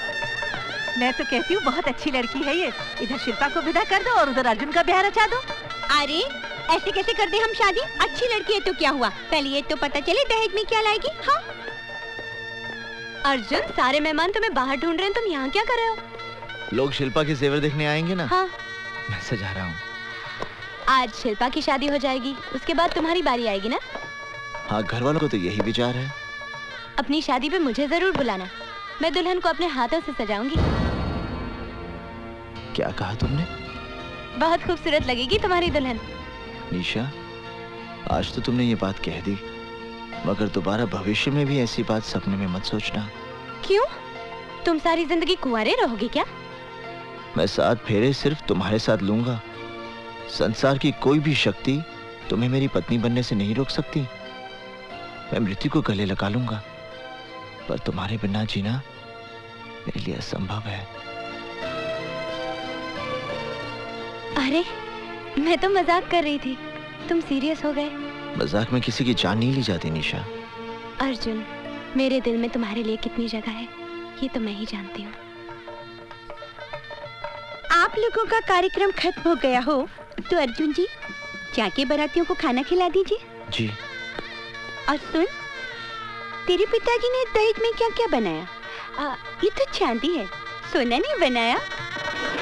मैं तो कहती हूँ बहुत अच्छी लड़की है ये। इधर शिल्पा को विदा कर दो और उधर अर्जुन का ब्याह रचा दो। अरे ऐसे कैसे कर दे हम शादी? अच्छी लड़की है तो क्या हुआ, पहले ये तो पता चले दहेज में क्या लाएगी। हाँ अर्जुन, सारे मेहमान तुम्हें बाहर ढूंढ रहे हैं, तुम यहाँ क्या कर रहे हो? लोग शिल्पा के जेवर देखने आएंगे ना। हाँ मैं सजा रहा हूँ। आज शिल्पा की शादी हो जाएगी, उसके बाद तुम्हारी बारी आएगी ना। हाँ, घर वालों को तो यही विचार है। अपनी शादी पे मुझे जरूर बुलाना, मैं दुल्हन को अपने हाथों से सजाऊंगी। क्या कहा तुमने? बहुत खूबसूरत लगेगी तुम्हारी दुल्हन। निशा, आज तो तुमने ये बात कह दी, मगर दोबारा भविष्य में भी ऐसी बात सपने में मत सोचना। क्यों? तुम सारी जिंदगी कुंवारे रहोगे क्या? मैं 7 फेरे सिर्फ तुम्हारे साथ लूंगा। संसार की कोई भी शक्ति तुम्हें मेरी पत्नी बनने से नहीं रोक सकती। मैं मृत्यु को गले लगा लूंगा, पर तुम्हारे बिना जीना मेरे लिए असंभव है। अरे मैं तो मजाक कर रही थी, तुम सीरियस हो गए। मजाक में किसी की जान नहीं ली जाती निशा। अर्जुन, मेरे दिल में तुम्हारे लिए कितनी जगह है ये तो मैं ही जानती हूँ। आप लोगों का कार्यक्रम खत्म हो गया हो तो अर्जुन जी जाके बारातियों को खाना खिला दीजिए। जी। और सुन, तेरे पिताजी ने दहेज में क्या क्या बनाया? ये तो चांदी है, सोना नहीं बनाया।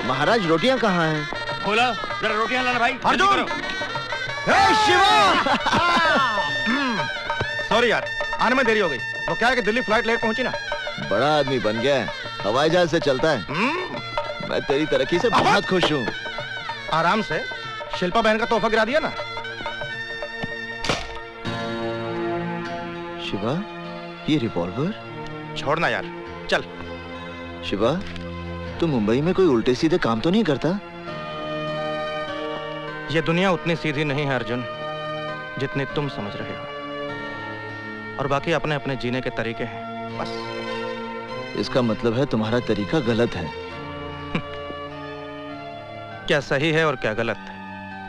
महाराज, रोटियां कहाँ हैं? बोला जरा रोटियां लाना भाई। अर्जुन! शिवा! सॉरी यार, आने में देरी हो गई। वो क्या है कि दिल्ली फ्लाइट लेट पहुंची ना। बड़ा आदमी बन गया है, हवाई जहाज से चलता है। मैं तेरी तरक्की से बहुत खुश हूँ। आराम से शिल्पा बहन का तोहफा गिरा दिया ना। शिवा, ये रिवॉल्वर? छोड़ना यार, चल। शिवा, तू मुंबई में कोई उल्टे सीधे काम तो नहीं करता? ये दुनिया उतनी सीधी नहीं है अर्जुन, जितनी तुम समझ रहे हो। और बाकी अपने अपने जीने के तरीके हैं, बस। इसका मतलब है तुम्हारा तरीका गलत है। क्या सही है और क्या गलत है,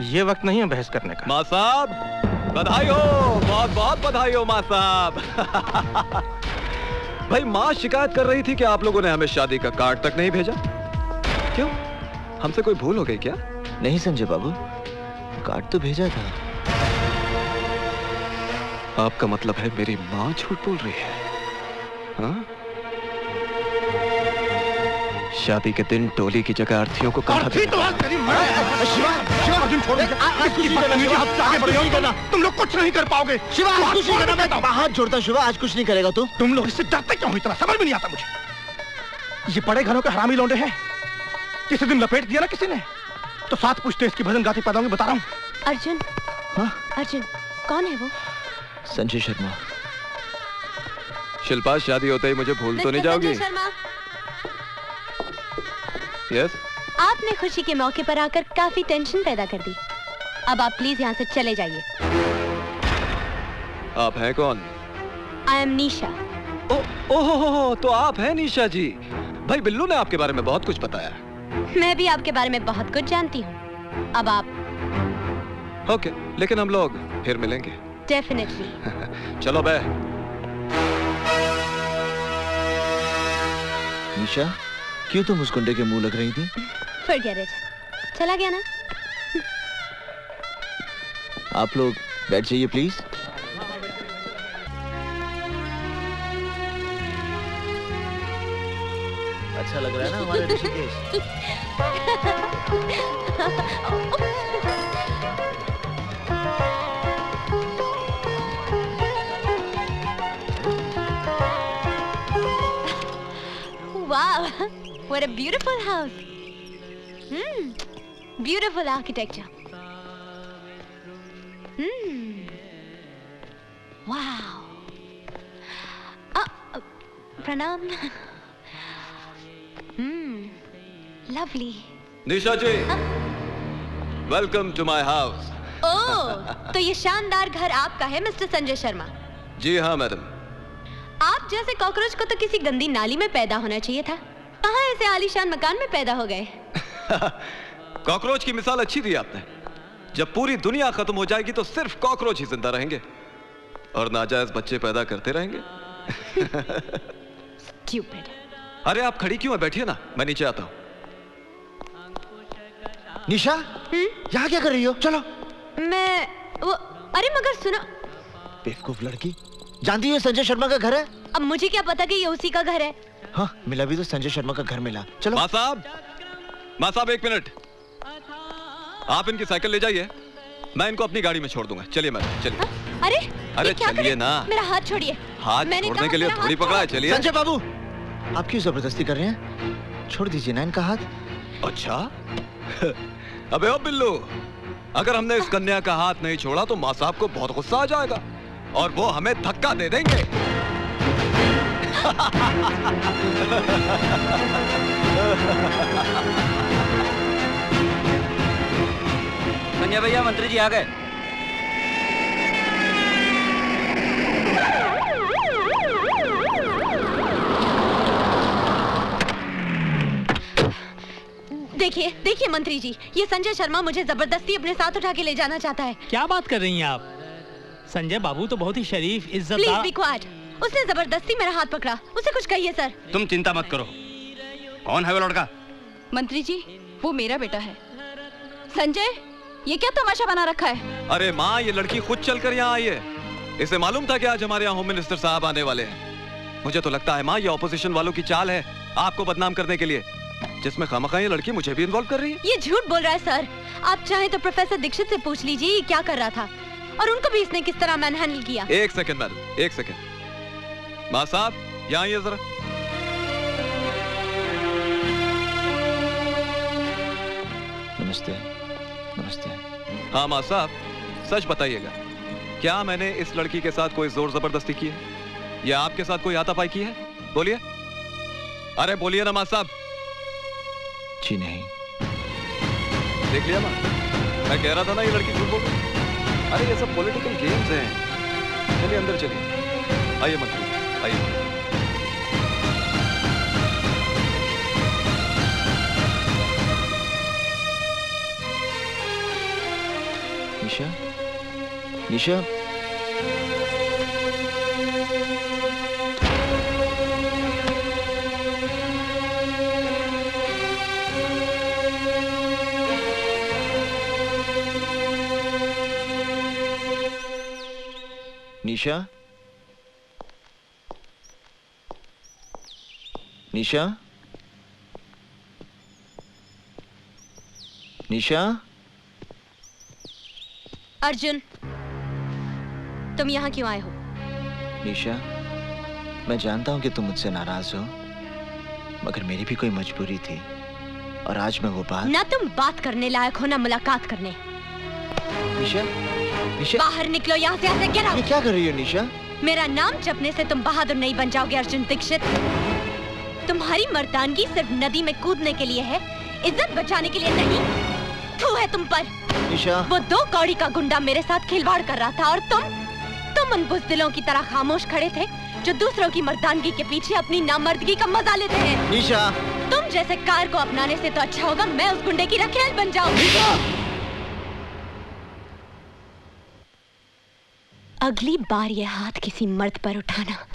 ये वक्त नहीं है बहस करने का। माँ साहब, बधाई हो, बहुत बहुत बधाई हो माँ साहब। भाई, माँ शिकायत कर रही थी कि आप लोगों ने हमें शादी का कार्ड तक नहीं भेजा। क्यों, हमसे कोई भूल हो गई क्या? नहीं संजय बाबू, कार्ड तो भेजा था। आपका मतलब है मेरी माँ झूठ बोल रही है? हाँ? शादी के दिन टोली की जगह अर्थी को कहा तो तुम लोग कुछ नहीं कर पाओगे। शिवा, कुछ नहीं करना। मैं हाथ जोड़ता शिवा, आज कुछ नहीं करेगा तू। तुम लोग इससे डरते क्यों हो इतना, समझ में नहीं आता मुझे। ये बड़े घरों के हरामी लौंडे हैं। किसी दिन लपेट दिया ना किसी ने तो 7 पुश्ते इसकी भजन गाती पैदा होंगी, बता रहा हूँ। अर्जुन, हाँ? अर्जुन कौन है वो? संजय शर्मा। शिल्पा, शादी होते ही मुझे भूल तो नहीं जाओगी? शर्मा, यस। आपने खुशी के मौके पर आकर काफी टेंशन पैदा कर दी। अब आप प्लीज यहाँ से चले जाइए। आप हैं कौन? आई एम निशा। ओहो, तो आप हैं निशा जी। भाई बिल्लू ने आपके बारे में बहुत कुछ बताया। मैं भी आपके बारे में बहुत कुछ जानती हूँ। अब आप ओके, लेकिन हम लोग फिर मिलेंगे। डेफिनेटली। चलो बे। निशा, क्यों तुम उस गुंडे के मुंह लग रही थी? Forget it. चला गया ना? आप लोग बैठ जाइए प्लीज। अच्छा लग रहा है ना हमारे Rishikesh? Wow, what a beautiful house. Beautiful architecture. Wow. Pranam. Lovely. Nisha ji, welcome to my house. Oh, तो ये शानदार घर आपका है मिस्टर संजय शर्मा? जी हाँ मैडम। आप जैसे कॉकरोच को तो किसी गंदी नाली में पैदा होना चाहिए था। कहाँ ऐसे आलीशान मकान में पैदा हो गए? कॉकरोच की मिसाल अच्छी दी आपने। जब पूरी दुनिया खत्म हो जाएगी तो सिर्फ कॉकरोच ही जिंदा रहेंगे और नाजायज बच्चे पैदा करते रहेंगे। Stupid. अरे आप खड़ी क्यों है? बैठिए ना, मैं नीचे आता हूँ। निशा, यहाँ क्या कर रही हो? चलो। मैं वो, अरे मगर सुनो। बेवकूफ लड़की, जानती हो संजय शर्मा का घर है? अब मुझे क्या पता कि ये उसी का घर है। हाँ, मिला भी तो संजय शर्मा का घर मिला। चलो। माँ साहब 1 मिनट, आप इनकी साइकिल ले जाइए, मैं इनको अपनी गाड़ी में छोड़ दूंगा। चलिए मैडम, चलिए। अरे चलिए ना। मेरा हाथ छोड़िए। हाथ छोड़ने के लिए थोड़ी पकड़ा है। चलिए। संजय बाबू, आप क्यों जबरदस्ती कर रहे हैं? छोड़ दीजिए ना इनका हाथ। अच्छा अबे ओ बिल्लू, अगर हमने इस कन्या का हाथ नहीं छोड़ा तो माँ साहब को बहुत गुस्सा आ जाएगा और वो हमें धक्का दे देंगे। संजय भैया, मंत्री जी आ गए। देखिए देखिए मंत्री जी, ये संजय शर्मा मुझे जबरदस्ती अपने साथ उठा के ले जाना चाहता है। क्या बात कर रही हैं आप? संजय बाबू तो बहुत ही शरीफ, इज्जतदार। Please be quiet. उसने जबरदस्ती मेरा हाथ पकड़ा, उसे कुछ कहिए सर। तुम चिंता मत करो। कौन है वो लड़का? मंत्री जी, वो मेरा बेटा है। संजय, ये क्या तमाशा बना रखा है? अरे माँ, ये लड़की खुद चलकर यहाँ आई है। इसे मालूम था कि आज हमारे यहाँ होम मिनिस्टर साहब आने वाले हैं। मुझे तो लगता है माँ, ये ऑपोजिशन वालों की चाल है आपको बदनाम करने के लिए, जिसमें खामखा ये लड़की मुझे भी इन्वॉल्व कर रही है। ये झूठ बोल रहा है सर। आप चाहें तो प्रोफेसर दीक्षित से पूछ लीजिए ये क्या कर रहा था और उनको भी इसने किस तरह मैनहैंडल किया। 1 सेकंड मैडम, 1 सेकंड। माँ साहब यहाँ आइए जरा। नमस्ते। नमस्ते। हाँ माँ साहब, सच बताइएगा, क्या मैंने इस लड़की के साथ कोई जोर जबरदस्ती की है या आपके साथ कोई हाथापाई की है? बोलिए। अरे बोलिए ना माँ साहब। जी नहीं। देख लिया माँ, मैं कह रहा था ना ये लड़की झूठ बोल रही है। अरे ये सब पॉलिटिकल गेम्स हैं। चलिए अंदर चलिए। आइए मंत्री, आइए। निशा, निशा, निशा, निशा, निशा। अर्जुन, तुम यहाँ क्यों आए हो? निशा, मैं जानता हूँ कि तुम मुझसे नाराज हो, मगर मेरी भी कोई मजबूरी थी और आज मैं वो बात। ना तुम बात करने लायक हो ना मुलाकात करने। निशा, निशा, बाहर निकलो यहाँ से। ऐसे गिरा। ये क्या कर रही हो निशा? मेरा नाम जपने से तुम बहादुर नहीं बन जाओगे अर्जुन दीक्षित। तुम्हारी मर्दानगी सिर्फ नदी में कूदने के लिए है, इज्जत बचाने के लिए नहीं। थू है तुम पर। निशा, वो 2 कौड़ी का गुंडा मेरे साथ खिलवाड़ कर रहा था और तुम उन बुज़दिलों की तरह खामोश खड़े थे जो दूसरों की मर्दानगी के पीछे अपनी नामर्दगी का मजा लेते हैं। निशा, तुम जैसे कार को अपनाने से तो अच्छा होगा मैं उस गुंडे की रखेल बन जाऊं। अगली बार ये हाथ किसी मर्द पर उठाना।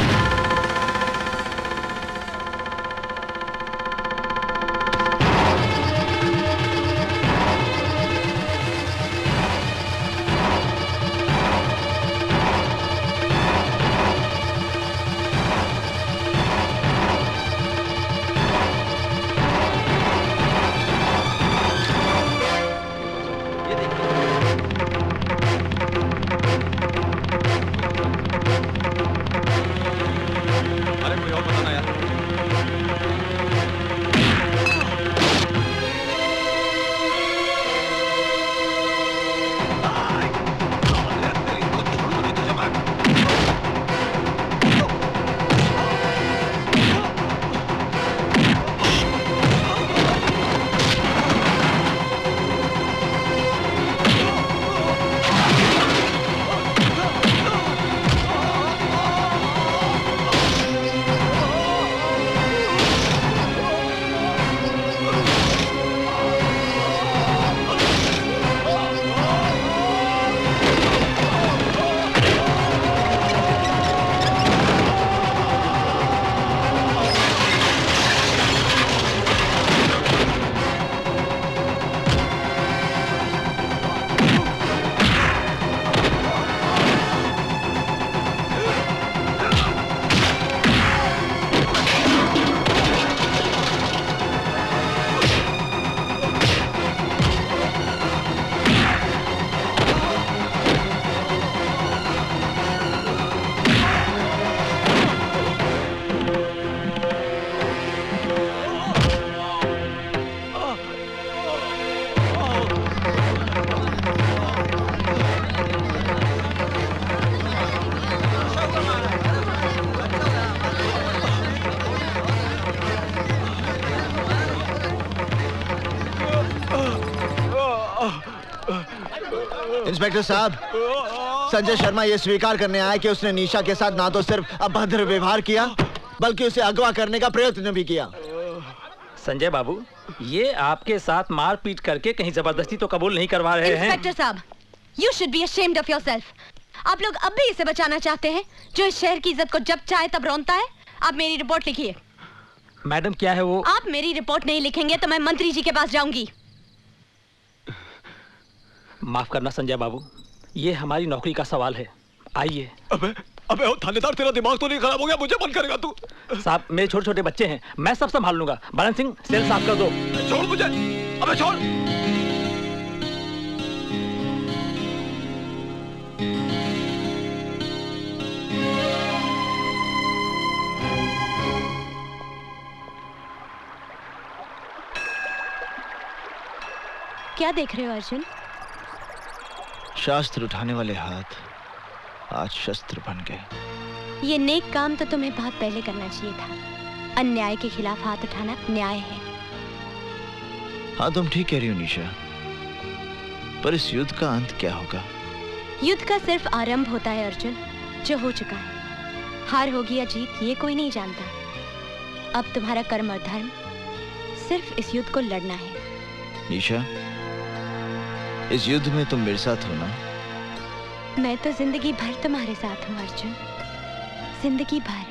इंस्पेक्टर साहब, संजय शर्मा ये स्वीकार करने आया कि उसने निशा के साथ ना तो सिर्फ अभद्र व्यवहार किया बल्कि उसे अगवा करने का प्रयत्न भी किया। संजय बाबू, ये आपके साथ मारपीट करके कहीं जबरदस्ती तो कबूल नहीं करवा रहे हैं। इंस्पेक्टर साहब, you should be ashamed of yourself। आप लोग अब भी इसे बचाना चाहते हैं, जो इस शहर की इज्जत को जब चाहे तब रौंदता है। आप मेरी रिपोर्ट लिखिए। मैडम क्या है वो? आप मेरी रिपोर्ट नहीं लिखेंगे तो मैं मंत्री जी के पास जाऊंगी। माफ करना संजय बाबू, ये हमारी नौकरी का सवाल है। आइए। अबे ओ थानेदार, तेरा दिमाग तो नहीं खराब हो गया? मुझे बंद करेगा तू? साहब, मेरे छोटे छोटे बच्चे हैं, मैं सब संभाल लूंगा। बरन सिंह, सेल साफ कर दो। छोड़ मुझे, अबे छोड़। क्या देख रहे हो अर्जुन? शास्त्र उठाने वाले हाथ आज शस्त्र बन गए। ये नेक काम तो तुम्हें बहुत पहले करना चाहिए था। अन्याय के खिलाफ हाथ उठाना न्याय है। हाँ, तुम ठीक कह रही हो निशा, पर इस युद्ध का अंत क्या होगा? युद्ध का सिर्फ आरंभ होता है अर्जुन, जो हो चुका है। हार होगी या जीत ये कोई नहीं जानता। अब तुम्हारा कर्म और धर्म सिर्फ इस युद्ध को लड़ना है। निशा, इस युद्ध में तुम मेरे साथ हो ना? मैं तो जिंदगी भर तुम्हारे साथ हूँ अर्जुन, जिंदगी भर।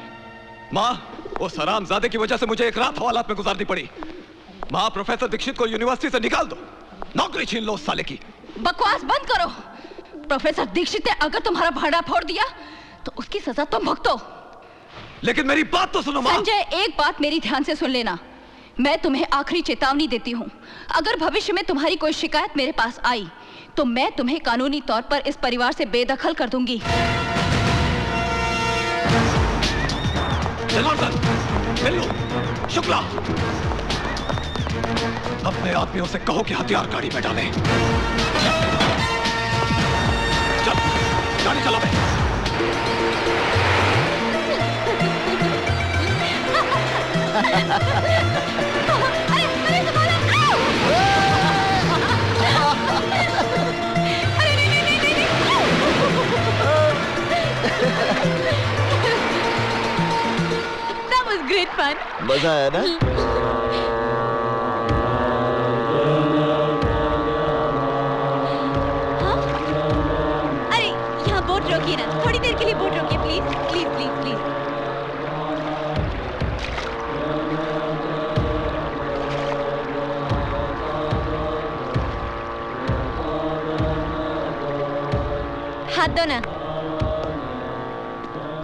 माँ, वो हरामजादे की वजह से मुझे एक रात हवालात में गुजारनी पड़ी। माँ, प्रोफेसर दीक्षित को यूनिवर्सिटी से निकाल दो, नौकरी छीन लो उस साले की। बकवास बंद करो। प्रोफेसर दीक्षित ने अगर तुम्हारा भाड़ा फोड़ दिया तो उसकी सजा तुम भुगतो। लेकिन मेरी बात तो सुनो माँ। संजय, एक बात मेरी ध्यान से सुन लेना। मैं तुम्हें आखिरी चेतावनी देती हूँ। अगर भविष्य में तुम्हारी कोई शिकायत मेरे पास आई तो मैं तुम्हें कानूनी तौर पर इस परिवार से बेदखल कर दूंगी। जनार्दन, बिल्लू, शुक्ला, अपने आदमियों से कहो कि हथियार गाड़ी में डालें। चल, गाड़ी चला बे। That was great fun. मजा आया ना? हाँ? अरे यहाँ बोट रोकिए ना, थोड़ी देर के लिए बोट रोकिए प्लीज प्लीज प्लीज प्लीज। हाथ दो ना।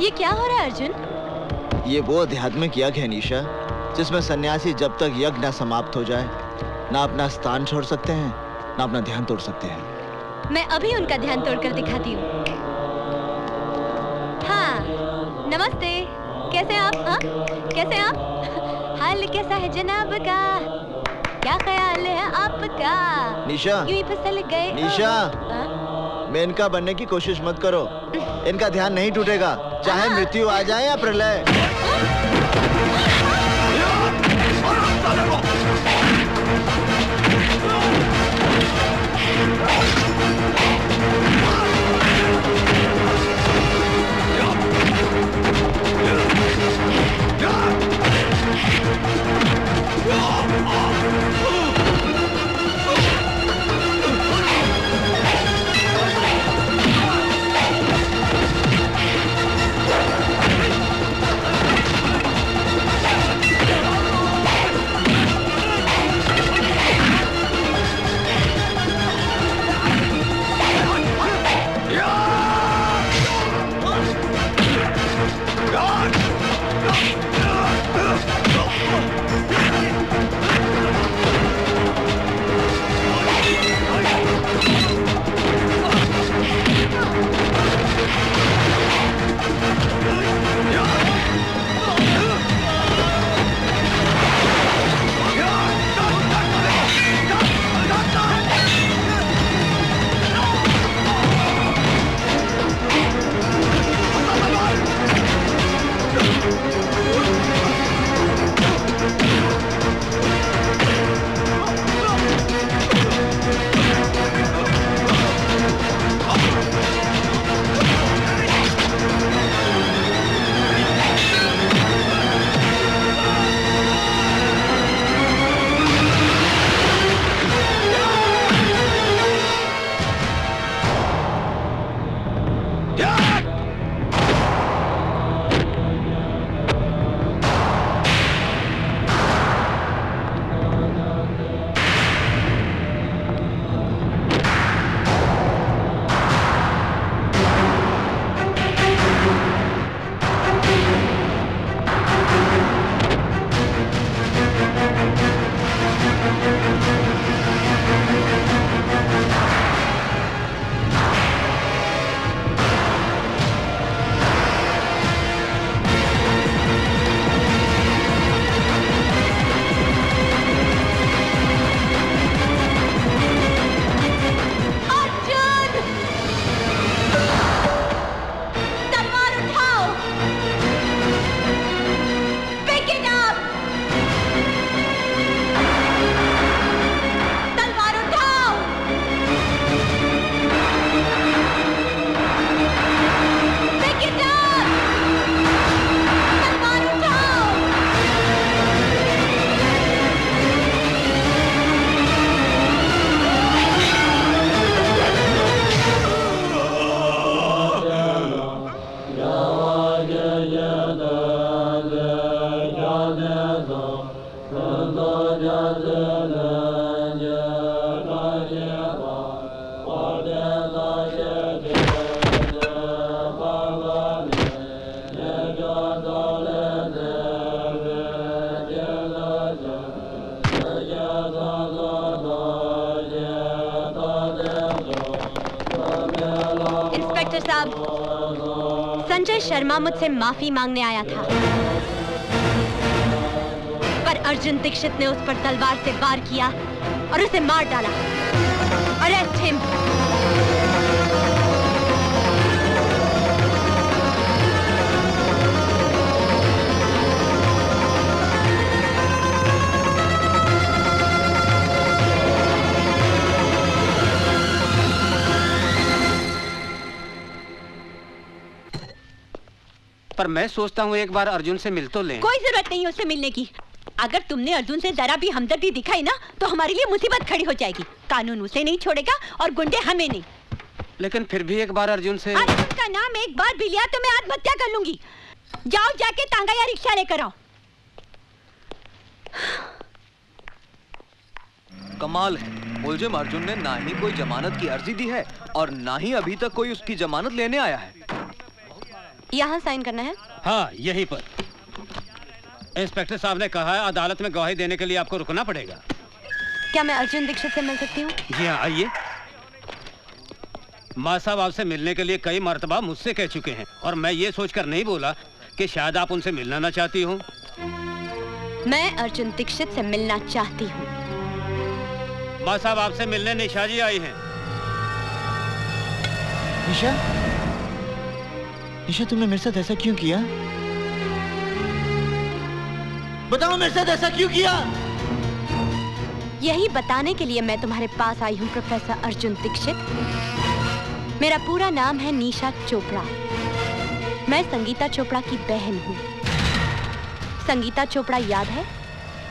ये क्या हो रहा है अर्जुन? ये वो आध्यात्मिक यज्ञ है निशा, जिसमें सन्यासी जब तक यज्ञ न समाप्त हो जाए ना अपना स्थान छोड़ सकते हैं ना अपना ध्यान तोड़ सकते हैं। मैं अभी उनका ध्यान तोड़कर दिखाती हूँ। हाँ, नमस्ते, कैसे आप? हाँ, कैसे आप? हाल कैसा है जनाब का? क्या ख्याल है आपका? निशा, यूं ही फिसल गए। निशा, मैं इनका बनने की कोशिश मत करो। इनका ध्यान नहीं टूटेगा, चाहे मृत्यु आ जाए या प्रलय। इंस्पेक्टर साहब, संजय शर्मा मुझसे माफी मांगने आया था, पर अर्जुन दीक्षित ने उस पर तलवार से वार किया और उसे मार डाला। Arrest him. पर मैं सोचता हूँ एक बार अर्जुन से मिल तो लें। कोई जरूरत नहीं उससे मिलने की। अगर तुमने अर्जुन से जरा भी हमदर्दी दिखाई ना तो हमारे लिए मुसीबत खड़ी हो जाएगी। कानून उसे नहीं छोड़ेगा और गुंडे हमें नहीं। लेकिन फिर भी एक बार अर्जुन से। अर्जुन का नाम एक बार भी लिया तो मैं आत्महत्या कर लूंगी। जाओ जाके तांगा या रिक्शा लेकर आओ। कमाल है, मुलजिम अर्जुन ने ना ही कोई जमानत की अर्जी दी है और ना ही अभी तक कोई उसकी जमानत लेने आया है। यहाँ साइन करना है? हाँ, यहीं पर। इंस्पेक्टर साहब ने कहा है अदालत में गवाही देने के लिए आपको रुकना पड़ेगा। क्या मैं अर्जुन दीक्षित से मिल सकती हूँ? जी हाँ, आइए। माँ साहब आपसे मिलने के लिए कई मर्तबा मुझसे कह चुके हैं और मैं ये सोचकर नहीं बोला कि शायद आप उनसे मिलना ना चाहती हूँ। मैं अर्जुन दीक्षित से मिलना चाहती हूँ। माँ साहब आपसे मिलने निशा जी आई हैं। निशा, निशा तुमने मेरे साथ ऐसा क्यों किया? बताओ मेरे साथ ऐसा क्यों किया? यही बताने के लिए मैं तुम्हारे पास आई हूँ प्रोफेसर अर्जुन दीक्षित। मेरा पूरा नाम है निशा चोपड़ा। मैं संगीता चोपड़ा की बहन हूँ। संगीता चोपड़ा याद है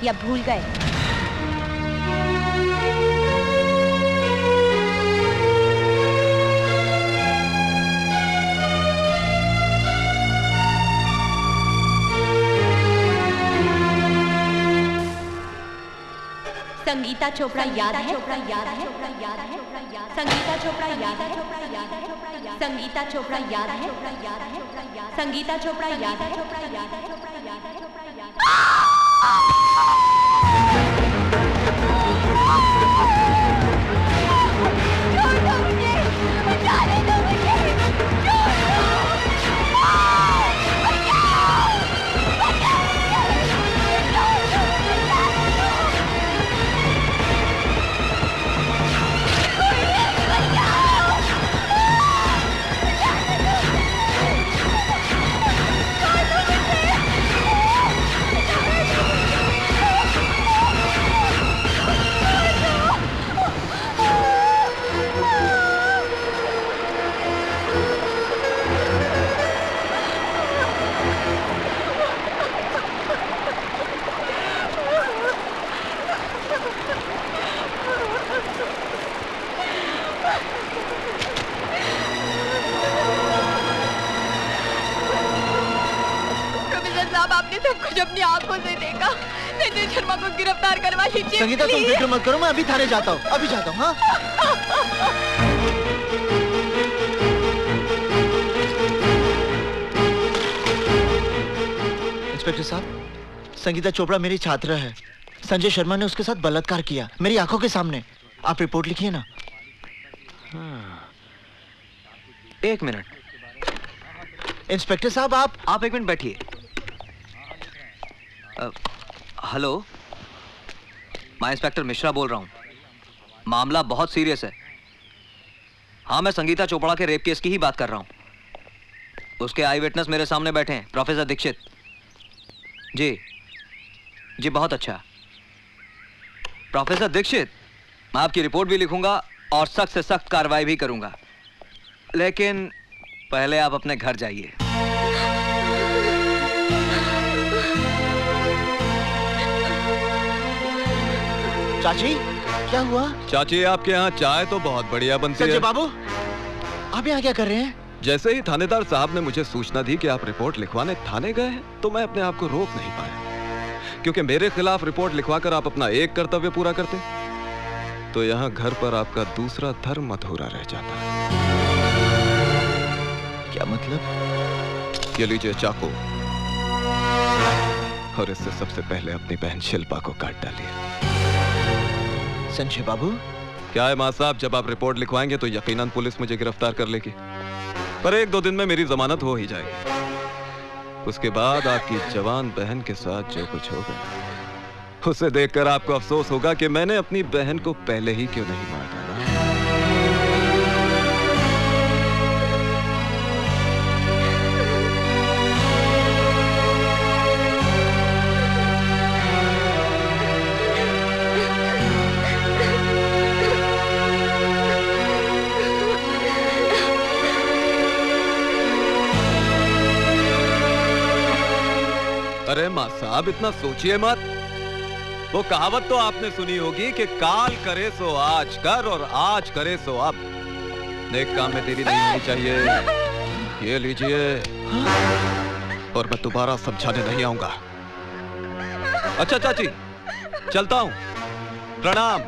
या भूल गए? संगीता चोपड़ा याद है? संगीता चोपड़ा याद है? संगीता चोपड़ा याद है? संगीता चोपड़ा याद है? अपनी आंखों से देखा। संजय शर्मा को गिरफ्तार करवा लीजिए। संगीता तुम फिक्र मत करो, मैं अभी थाने जाता हूँ, अभी जाता हूँ। हाँ? इंस्पेक्टर साहब, संगीता चोपड़ा मेरी छात्र है। संजय शर्मा ने उसके साथ बलात्कार किया मेरी आंखों के सामने। आप रिपोर्ट लिखिए ना। एक मिनट। इंस्पेक्टर साहब, आप एक मिनट बैठिए। हेलो, मैं इंस्पेक्टर मिश्रा बोल रहा हूँ। मामला बहुत सीरियस है। हाँ, मैं संगीता चोपड़ा के रेप केस की ही बात कर रहा हूँ। उसके आई विटनेस मेरे सामने बैठे हैं, प्रोफेसर दीक्षित। जी जी, बहुत अच्छा। प्रोफेसर दीक्षित, मैं आपकी रिपोर्ट भी लिखूंगा और सख्त से सख्त कार्रवाई भी करूंगा, लेकिन पहले आप अपने घर जाइए। चाची, क्या हुआ? चाची, आपके यहाँ चाय तो बहुत बढ़िया बनती है। संजय बाबू, आप यहाँ क्या कर रहे हैं? जैसे ही थानेदार साहब ने मुझे सूचना दी कि आप रिपोर्ट लिखवाने थाने गए हैं, तो मैं अपने आप को रोक नहीं पाया। क्योंकि मेरे खिलाफ रिपोर्ट लिखवाकर आप अपना एक कर्तव्य पूरा करते तो यहां घर पर आपका दूसरा धर्म अधूरा रह जाता। क्या मतलब? ये लीजिए चाकू, और इससे सबसे पहले अपनी बहन शिल्पा को काट डालिए। संजय बाबू, क्या है मां साहब, जब आप रिपोर्ट लिखवाएंगे तो यकीनन पुलिस मुझे गिरफ्तार कर लेगी, पर 1-2 दिन में मेरी जमानत हो ही जाएगी। उसके बाद आपकी जवान बहन के साथ जो कुछ होगा उसे देखकर आपको अफसोस होगा कि मैंने अपनी बहन को पहले ही क्यों नहीं मार डाला। अरे मां साहब, इतना सोचिए मत। वो कहावत तो आपने सुनी होगी कि काल करे सो आज कर और आज करे सो अब। नेक काम में देरी नहीं होनी चाहिए। ये लीजिए, और मैं दोबारा समझाने नहीं आऊंगा। अच्छा चाची, चलता हूं। प्रणाम।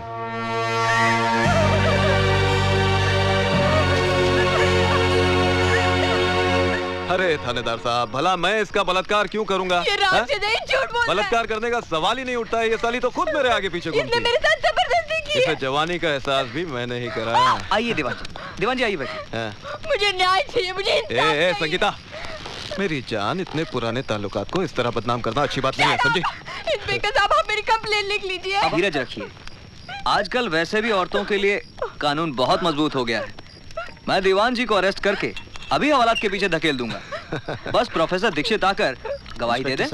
अरे थानेदार साहब, भला मैं इसका बलात्कार क्यों करूंगा? ये राज नहीं, झूठ बोल रहा है। बलात्कार करने का सवाल ही नहीं उठता है। ये साली तो खुद मेरे आगे पीछे घूमती है। मेरे साथ जबरदस्ती की इसे जवानी का एहसास भी मैंने ही कराया। आइए दीवान जी आइए बैठिए। मुझे न्याय चाहिए, मुझे इंसाफ चाहिए। संगीता, मेरी जान, इतने पुराने ताल्लुकात को इस तरह बदनाम करना अच्छी बात नहीं है, समझी? इंस्पेक्टर साहब, आप मेरी कंप्लेन लिख लीजिए। धीरज रखिए। आजकल वैसे भी औरतों के लिए कानून बहुत मजबूत हो गया है। मैं दीवान जी को अरेस्ट करके अभी हवालात के पीछे धकेल दूंगा। बस प्रोफेसर दीक्षित आकर गवाही दे दे।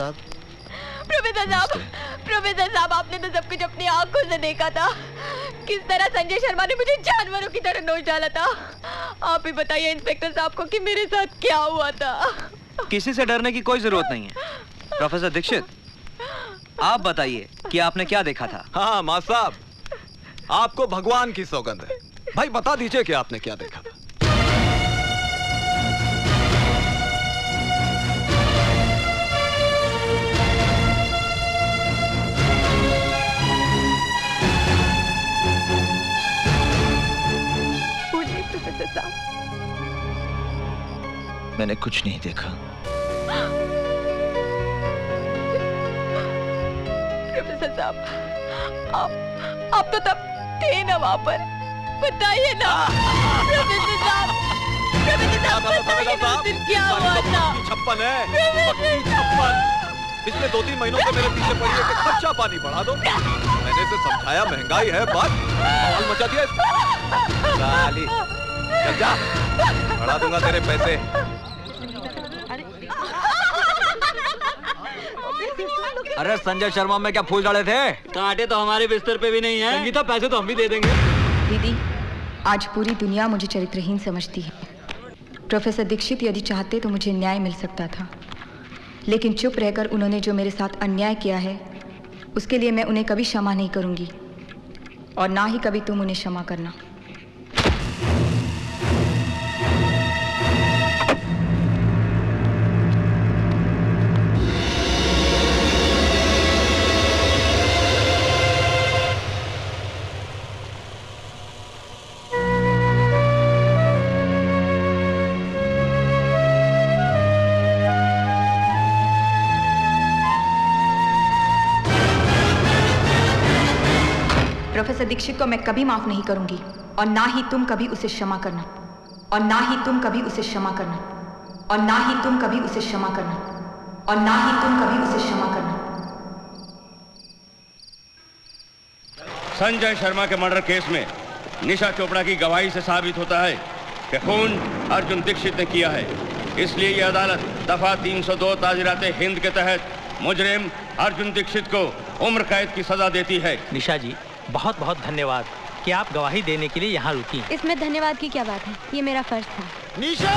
प्रोफेसर साहब, आपने तो सब कुछ अपनी आंखों से देखा था। किस तरह संजय शर्मा ने मुझे जानवरों की तरह नोच डाला था। आप ही बताइए इंस्पेक्टर साहब को कि मेरे साथ क्या हुआ था। किसी से डरने की कोई जरूरत नहीं है। प्रोफेसर दीक्षित, आप बताइए कि आपने क्या देखा था? हाँ मां साहब, आपको भगवान की सौगंध है। भाई बता दीजिए कि आपने क्या देखा था। मैंने कुछ नहीं देखा। प्रोफेसर साहब, आप तो तब थे ना वहां पर, बताइए ना। प्रोफेसर साहब, बताइए ना उस दिन क्या हुआ था। 56 है, 56। पिछले 2-3 महीनों से मेरे पीछे पड़ी है कि खर्चा पानी बढ़ा दो। मैंने इसे समझाया, महंगाई है, बात माहौल मचा दिया। साली, चल जा, बढ़ा दूंगा तेरे पैसे। अरे संजय शर्मा में क्या फूल डाले थे? कांटे तो हमारे बिस्तर पे भी नहीं है। संगीता, पैसे तो हम भी दे देंगे। दीदी, आज पूरी दुनिया मुझे चरित्रहीन समझती है। प्रोफेसर दीक्षित यदि चाहते तो मुझे न्याय मिल सकता था, लेकिन चुप रहकर उन्होंने जो मेरे साथ अन्याय किया है उसके लिए मैं उन्हें कभी क्षमा नहीं करूंगी, और ना ही कभी तुम उन्हें क्षमा करना। प्रोफेसर दीक्षित को मैं कभी माफ नहीं करूंगी, और ना ही तुम कभी उसे क्षमा करना, और ना ही तुम कभी उसे क्षमा करना, और ना ही तुम कभी उसे क्षमा करना, और ना ही तुम कभी उसे क्षमा करना। संजय शर्मा के मर्डर केस में निशा चोपड़ा की गवाही से साबित होता है कि खून अर्जुन दीक्षित ने किया है। इसलिए यह अदालत दफा 302 ताज़ीरात हिंद के तहत मुजरिम अर्जुन दीक्षित को उम्र कैद की सजा देती है। निशा जी, बहुत बहुत धन्यवाद कि आप गवाही देने के लिए यहाँ रुकी। इसमें धन्यवाद की क्या बात है, ये मेरा फर्ज था। निशा!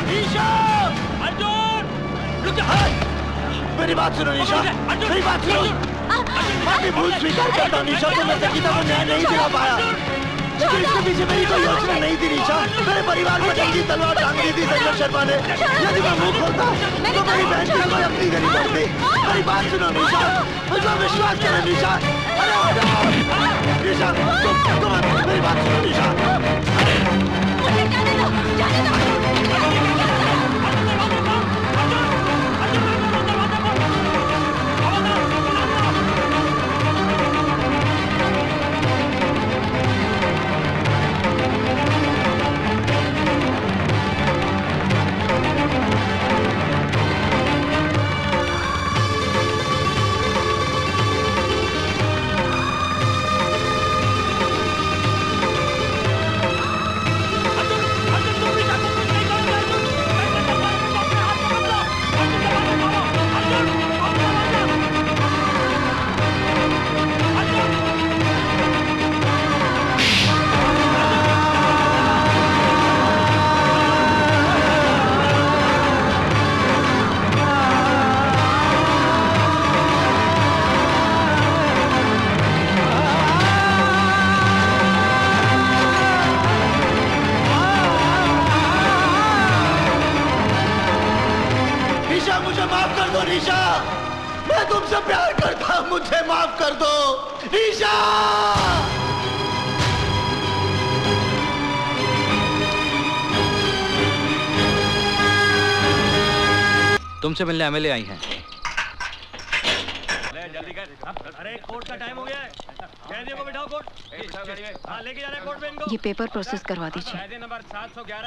निशा! अर्जुन! रुक जा! मेरी बात सुनो निशा, मेरी बात सुनो। मैं भी भूल स्वीकार करता हूँ निशा, तो मैं संगीता को न्याय नहीं दिला पाया। लेकिन इसके पीछे मेरी कोई योजना नहीं थी निशा। मेरे परिवार पर नंगी तलवार टांग दी थी संजय शर्मा ने। यदि मैं मुंह खोलता तो मेरी बहन की कोई अपनी गली पड़ती। मेरी बात सुनो निशा, मुझे विश्वास करो निशा। अरे निशा, तुम मेरी बात सुनो निशा। तुमसे प्यार करता, मुझे माफ कर दो निशा। तुमसे मिलने एमएलए आई हैं। जल्दी कर। अरे कोर्ट का टाइम हो गया है। कैदियों को बिठाओ कोर्ट। हाँ, लेके जा रहे हैं कोर्ट में इनको। ये पेपर प्रोसेस करवा दीजिए।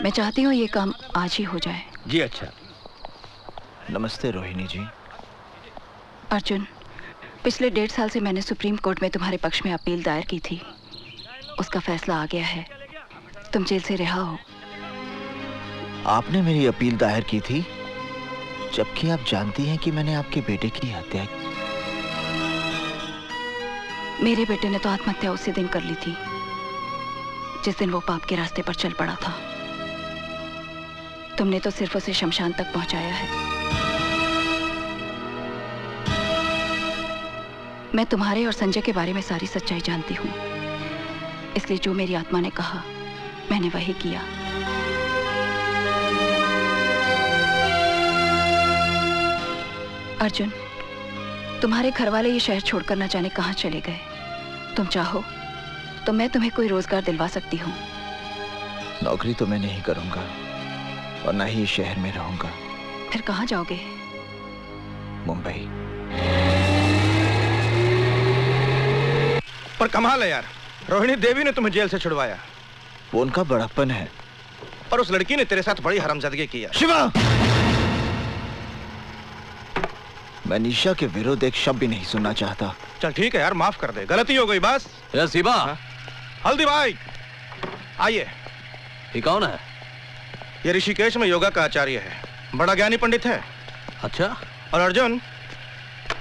मैं चाहती हूँ ये काम आज ही हो जाए। जी अच्छा। नमस्ते रोहिणी जी। अर्जुन, पिछले 1.5 साल से मैंने सुप्रीम कोर्ट में तुम्हारे पक्ष में अपील दायर की थी। उसका फैसला आ गया है, तुम जेल से रिहा हो। आपने मेरी अपील दायर की थी, जबकि आप जानती हैं कि मैंने आपके बेटे की हत्या की। मेरे बेटे ने तो आत्महत्या उसी दिन कर ली थी जिस दिन वो पाप के रास्ते पर चल पड़ा था। तुमने तो सिर्फ उसे शमशान तक पहुंचाया है। मैं तुम्हारे और संजय के बारे में सारी सच्चाई जानती हूँ, इसलिए जो मेरी आत्मा ने कहा मैंने वही किया। अर्जुन, तुम्हारे घर वाले ये शहर छोड़कर न जाने कहाँ चले गए। तुम चाहो तो मैं तुम्हें कोई रोजगार दिलवा सकती हूँ। नौकरी तो मैं नहीं करूंगा और ना ही इस शहर में रहूंगा। फिर कहाँ जाओगे? मुंबई। पर कमाल है यार, रोहिणी देवी ने तुम्हें जेल से छुड़वाया। वो उनका बड़प्पन है। पर उस लड़की ने तेरे साथ बड़ी हरामजादगी की है। शिवा, मैं निशा के विरुद्ध एक शब्द भी नहीं सुनना चाहता। चल ठीक है यार, माफ कर दे, गलती हो गई बस। शिवा। हल्दी भाई आइए। ये कौन है? ये ऋषिकेश में योगा का आचार्य है, बड़ा ज्ञानी पंडित है। अच्छा। और अर्जुन,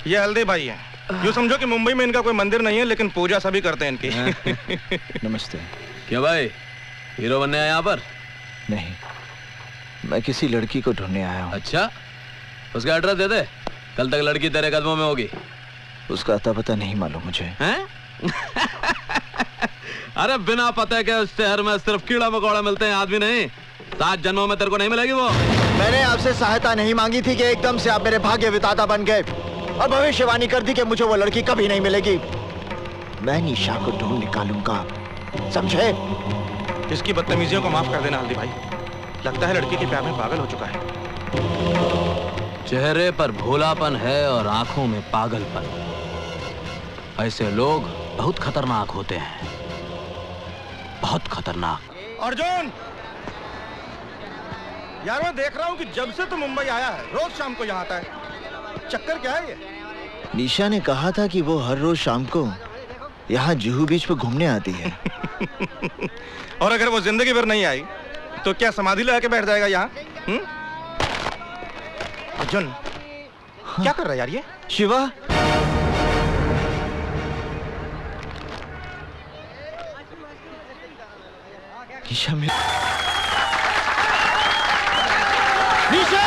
ये हल्दी भाई है। यूँ समझो कि मुंबई में इनका कोई मंदिर नहीं है, लेकिन पूजा सभी करते हैं इनकी। नमस्ते। क्या भाई, हीरो बनने आया यहाँ पर? नहीं, मैं किसी लड़की को ढूंढने आया हूँ। अच्छा, उसका एड्रेस दे दे, कल तक लड़की तेरे कदमों में होगी। उसका अता पता नहीं मालूम मुझे। हैं? अरे बिना पते के उस शहर में सिर्फ कीड़ा मकोड़ा मिलते हैं, आदमी नहीं। 7 जन्मों में तेरे को नहीं मिलेगी वो। मैंने आपसे सहायता नहीं मांगी थी कि एकदम से आप मेरे भाग्य विधाता बन गए और भविष्यवाणी कर दी कि मुझे वो लड़की कभी नहीं मिलेगी। मैं निशा को ढूंढ निकालूंगा, समझे? इसकी बदतमीजियों को माफ कर देना हल्दी भाई। लगता है लड़की के प्यार में पागल हो चुका है। चेहरे पर भोलापन है और आंखों में पागलपन। ऐसे लोग बहुत खतरनाक होते हैं, बहुत खतरनाक। अर्जुन, यार मैं देख रहा हूँ कि जब से तू मुंबई आया है रोज शाम को यहाँ आता है। चक्कर क्या है ये? निशा ने कहा था कि वो हर रोज शाम को यहाँ जुहू बीच पर घूमने आती है। और अगर वो जिंदगी भर नहीं आई तो क्या समाधि लगा के बैठ जाएगा यहाँ? अर्जुन, क्या कर रहा है यार ये? शिवा, निशा में निशा!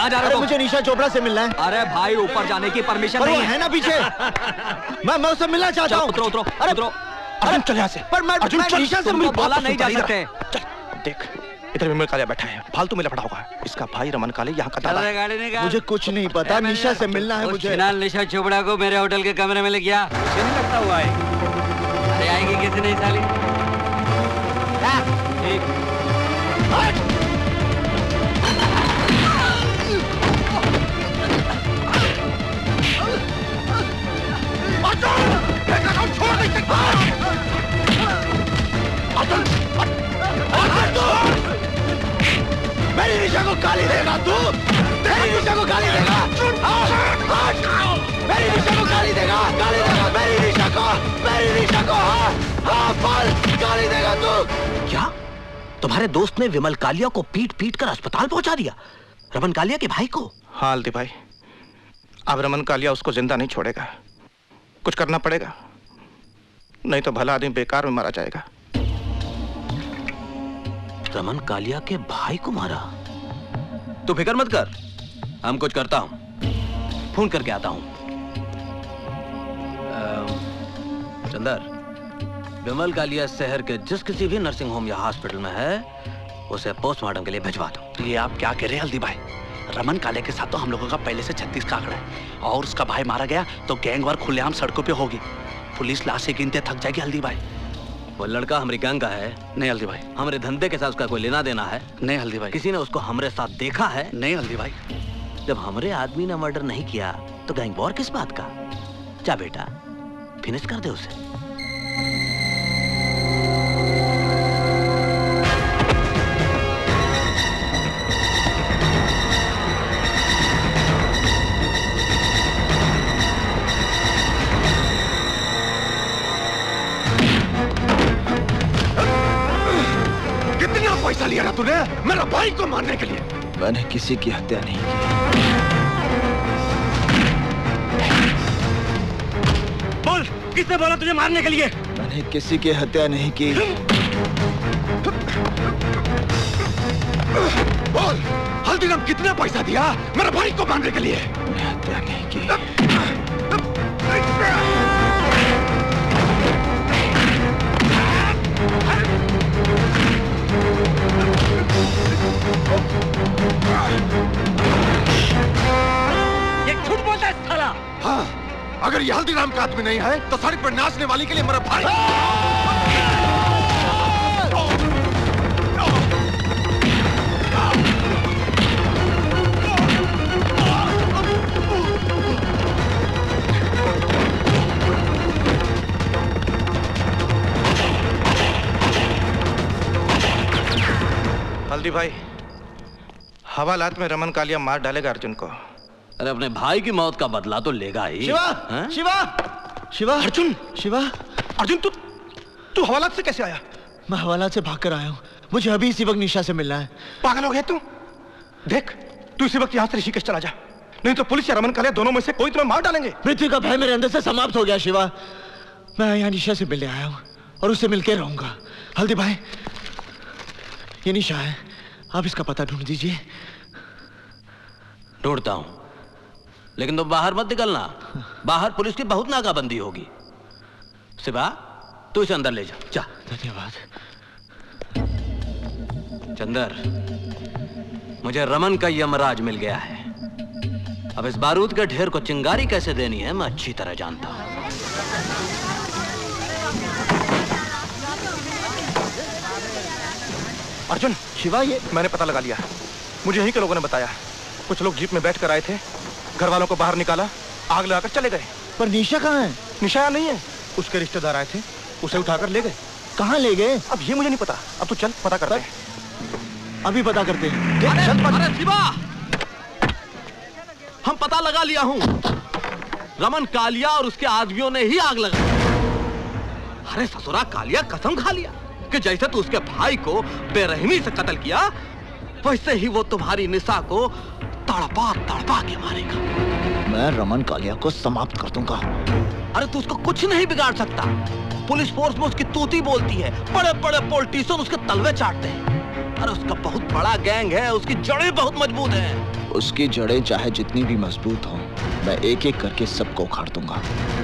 कहाँ जा रहे हो? मुझे निशा चोपड़ा से मिलना है। अरे भाई ऊपर जाने की परमिशन नहीं है ना पीछे। मैं उससे मिलना चाहता हूँ। उतरो उतरो अरे उतरो। अर्जुन चल यहाँ से। पर मैं निशा से मिल बोला नहीं जा सकते। देख इधर विमल कालिया बैठा है, फालतू में लफड़ा होगा। इसका भाई रमन कालिया यहाँ का दादा है। मुझे कुछ नहीं पता, निशा से मिलना है मुझे। निशा चोपड़ा को मेरे होटल के कमरे में ले गया। मुझे नहीं लगता हुआ है। अरे आएगी किसी नहीं साली। मेरी निशा को गाली देगा तू? मेरी निशा को गाली देगा? मेरी निशा को गाली देगा? गाली देगा मेरी निशा को? मेरी निशा को हाँ बोल, गाली देगा तू? क्या तुम्हारे दोस्त ने विमल कालिया को पीट पीट कर अस्पताल पहुंचा दिया? रमन कालिया के भाई को? हाँ हल्दी भाई, अब रमन कालिया उसको जिंदा नहीं छोड़ेगा। कुछ करना पड़ेगा, नहीं तो भला आदमी बेकार में मारा जाएगा। रमन कालिया के भाई को मारा? तू फिक्र मत कर, हम कुछ करता हूं, फोन करके आता हूं। चंदर, विमल कालिया शहर के जिस किसी भी नर्सिंग होम या हॉस्पिटल में है, उसे पोस्टमार्टम के लिए भिजवा दो। ये आप क्या कह रहे हैं हल्दी भाई? रमन कालिया के साथ तो हम लोगों का पहले से 36 का आंकड़ा है, और उसका भाई मारा गया तो गैंग वार खुलेआम सड़कों पे होगी। पुलिस लाशें गिनते थक जाएगी हल्दी भाई। वो लड़का हमारी गैंग का है? नहीं हल्दी भाई। हमारे धंधे के साथ उसका कोई लेना देना है? नहीं हल्दी भाई। किसी ने उसको हमारे साथ देखा है? नहीं हल्दी भाई। जब हमारे आदमी ने मर्डर नहीं किया तो गैंग वॉर किस बात का? जा बेटा, फिनिश कर दे उसे। पैसा लिया ना तूने मेरा भाई को मारने के लिए? मैंने किसी की हत्या नहीं की। बोल, किसने बोला तुझे मारने के लिए? मैंने किसी की हत्या नहीं की। बोल, हल्दीराम कितना पैसा दिया मेरा भाई को मारने के लिए? मैंने हत्या नहीं की। ये झूठ बोलता है साला। हाँ, अगर ये हल्दीराम का आदमी नहीं है तो सड़क पर नाचने वाली के लिए मेरा भाई। हल्दी भाई, हवालात में रमन कालिया मार डालेगा अर्जुन को। अरे अपने भाई की मौत का बदला तो लेगा ही। शिवा, शिवा, शिवा, अर्जुन, शिवा, अर्जुन तू हवालात से कैसे आया? मैं हवालात से भागकर आया हूँ। मुझे अभी इसी वक्त निशा से मिलना है। पागल हो गया तू? देख, तू इसी वक्त यहाँ से ऋषिकेश चला जा, नहीं तो पुलिस या रमन कालिया दोनों में से कोई तुम्हें मार डालेंगे। मृत्यु का भय मेरे अंदर से समाप्त हो गया शिवा। मैं यहाँ निशा से मिलने आया हूँ और उससे मिलकर रहूंगा। हल्दी भाई, ये निशा है, आप इसका पता ढूंढ दीजिए। ढूंढता हूं, लेकिन तुम बाहर मत निकलना। बाहर पुलिस की बहुत नाकाबंदी होगी। शिवा, तू इसे अंदर ले जा। जा। धन्यवाद। चंदर, मुझे रमन का यमराज मिल गया है। अब इस बारूद के ढेर को चिंगारी कैसे देनी है मैं अच्छी तरह जानता हूं। अर्जुन, शिवा, ये मैंने पता लगा लिया। मुझे यहीं के लोगों ने बताया। कुछ लोग जीप में बैठ कर आए थे, घर वालों को बाहर निकाला, आग लगाकर चले गए। पर निशा कहाँ है? निशा नहीं है, उसके रिश्तेदार आए थे, उसे उठाकर ले गए। कहाँ ले गए? अब ये मुझे नहीं पता। अब तू चल पता करते हैं। अभी पता करते हैं। अरे शिवा, हम पता लगा लिया हूं। रमन कालिया और उसके आदमियों ने ही आग लगाई। अरे ससुरा कालिया कसम खा लिया कि जैसे तू उसके भाई को बेरहमी से कत्ल किया, वैसे ही वो तुम्हारी निशा को तड़पा तड़पा के मारेगा। मैं रमन कालिया को समाप्त कर दूंगा। अरे तू उसको कुछ नहीं बिगाड़ सकता। पुलिस फोर्स में उसकी तूती बोलती है, बड़े बड़े पॉलिटिशियन उसके तलवे चाटते हैं। अरे उसका बहुत बड़ा गैंग है, उसकी जड़ें बहुत मजबूत हैं। उसकी जड़ें चाहे जितनी भी मजबूत हों, मैं एक एक करके सबको उखाड़ दूंगा।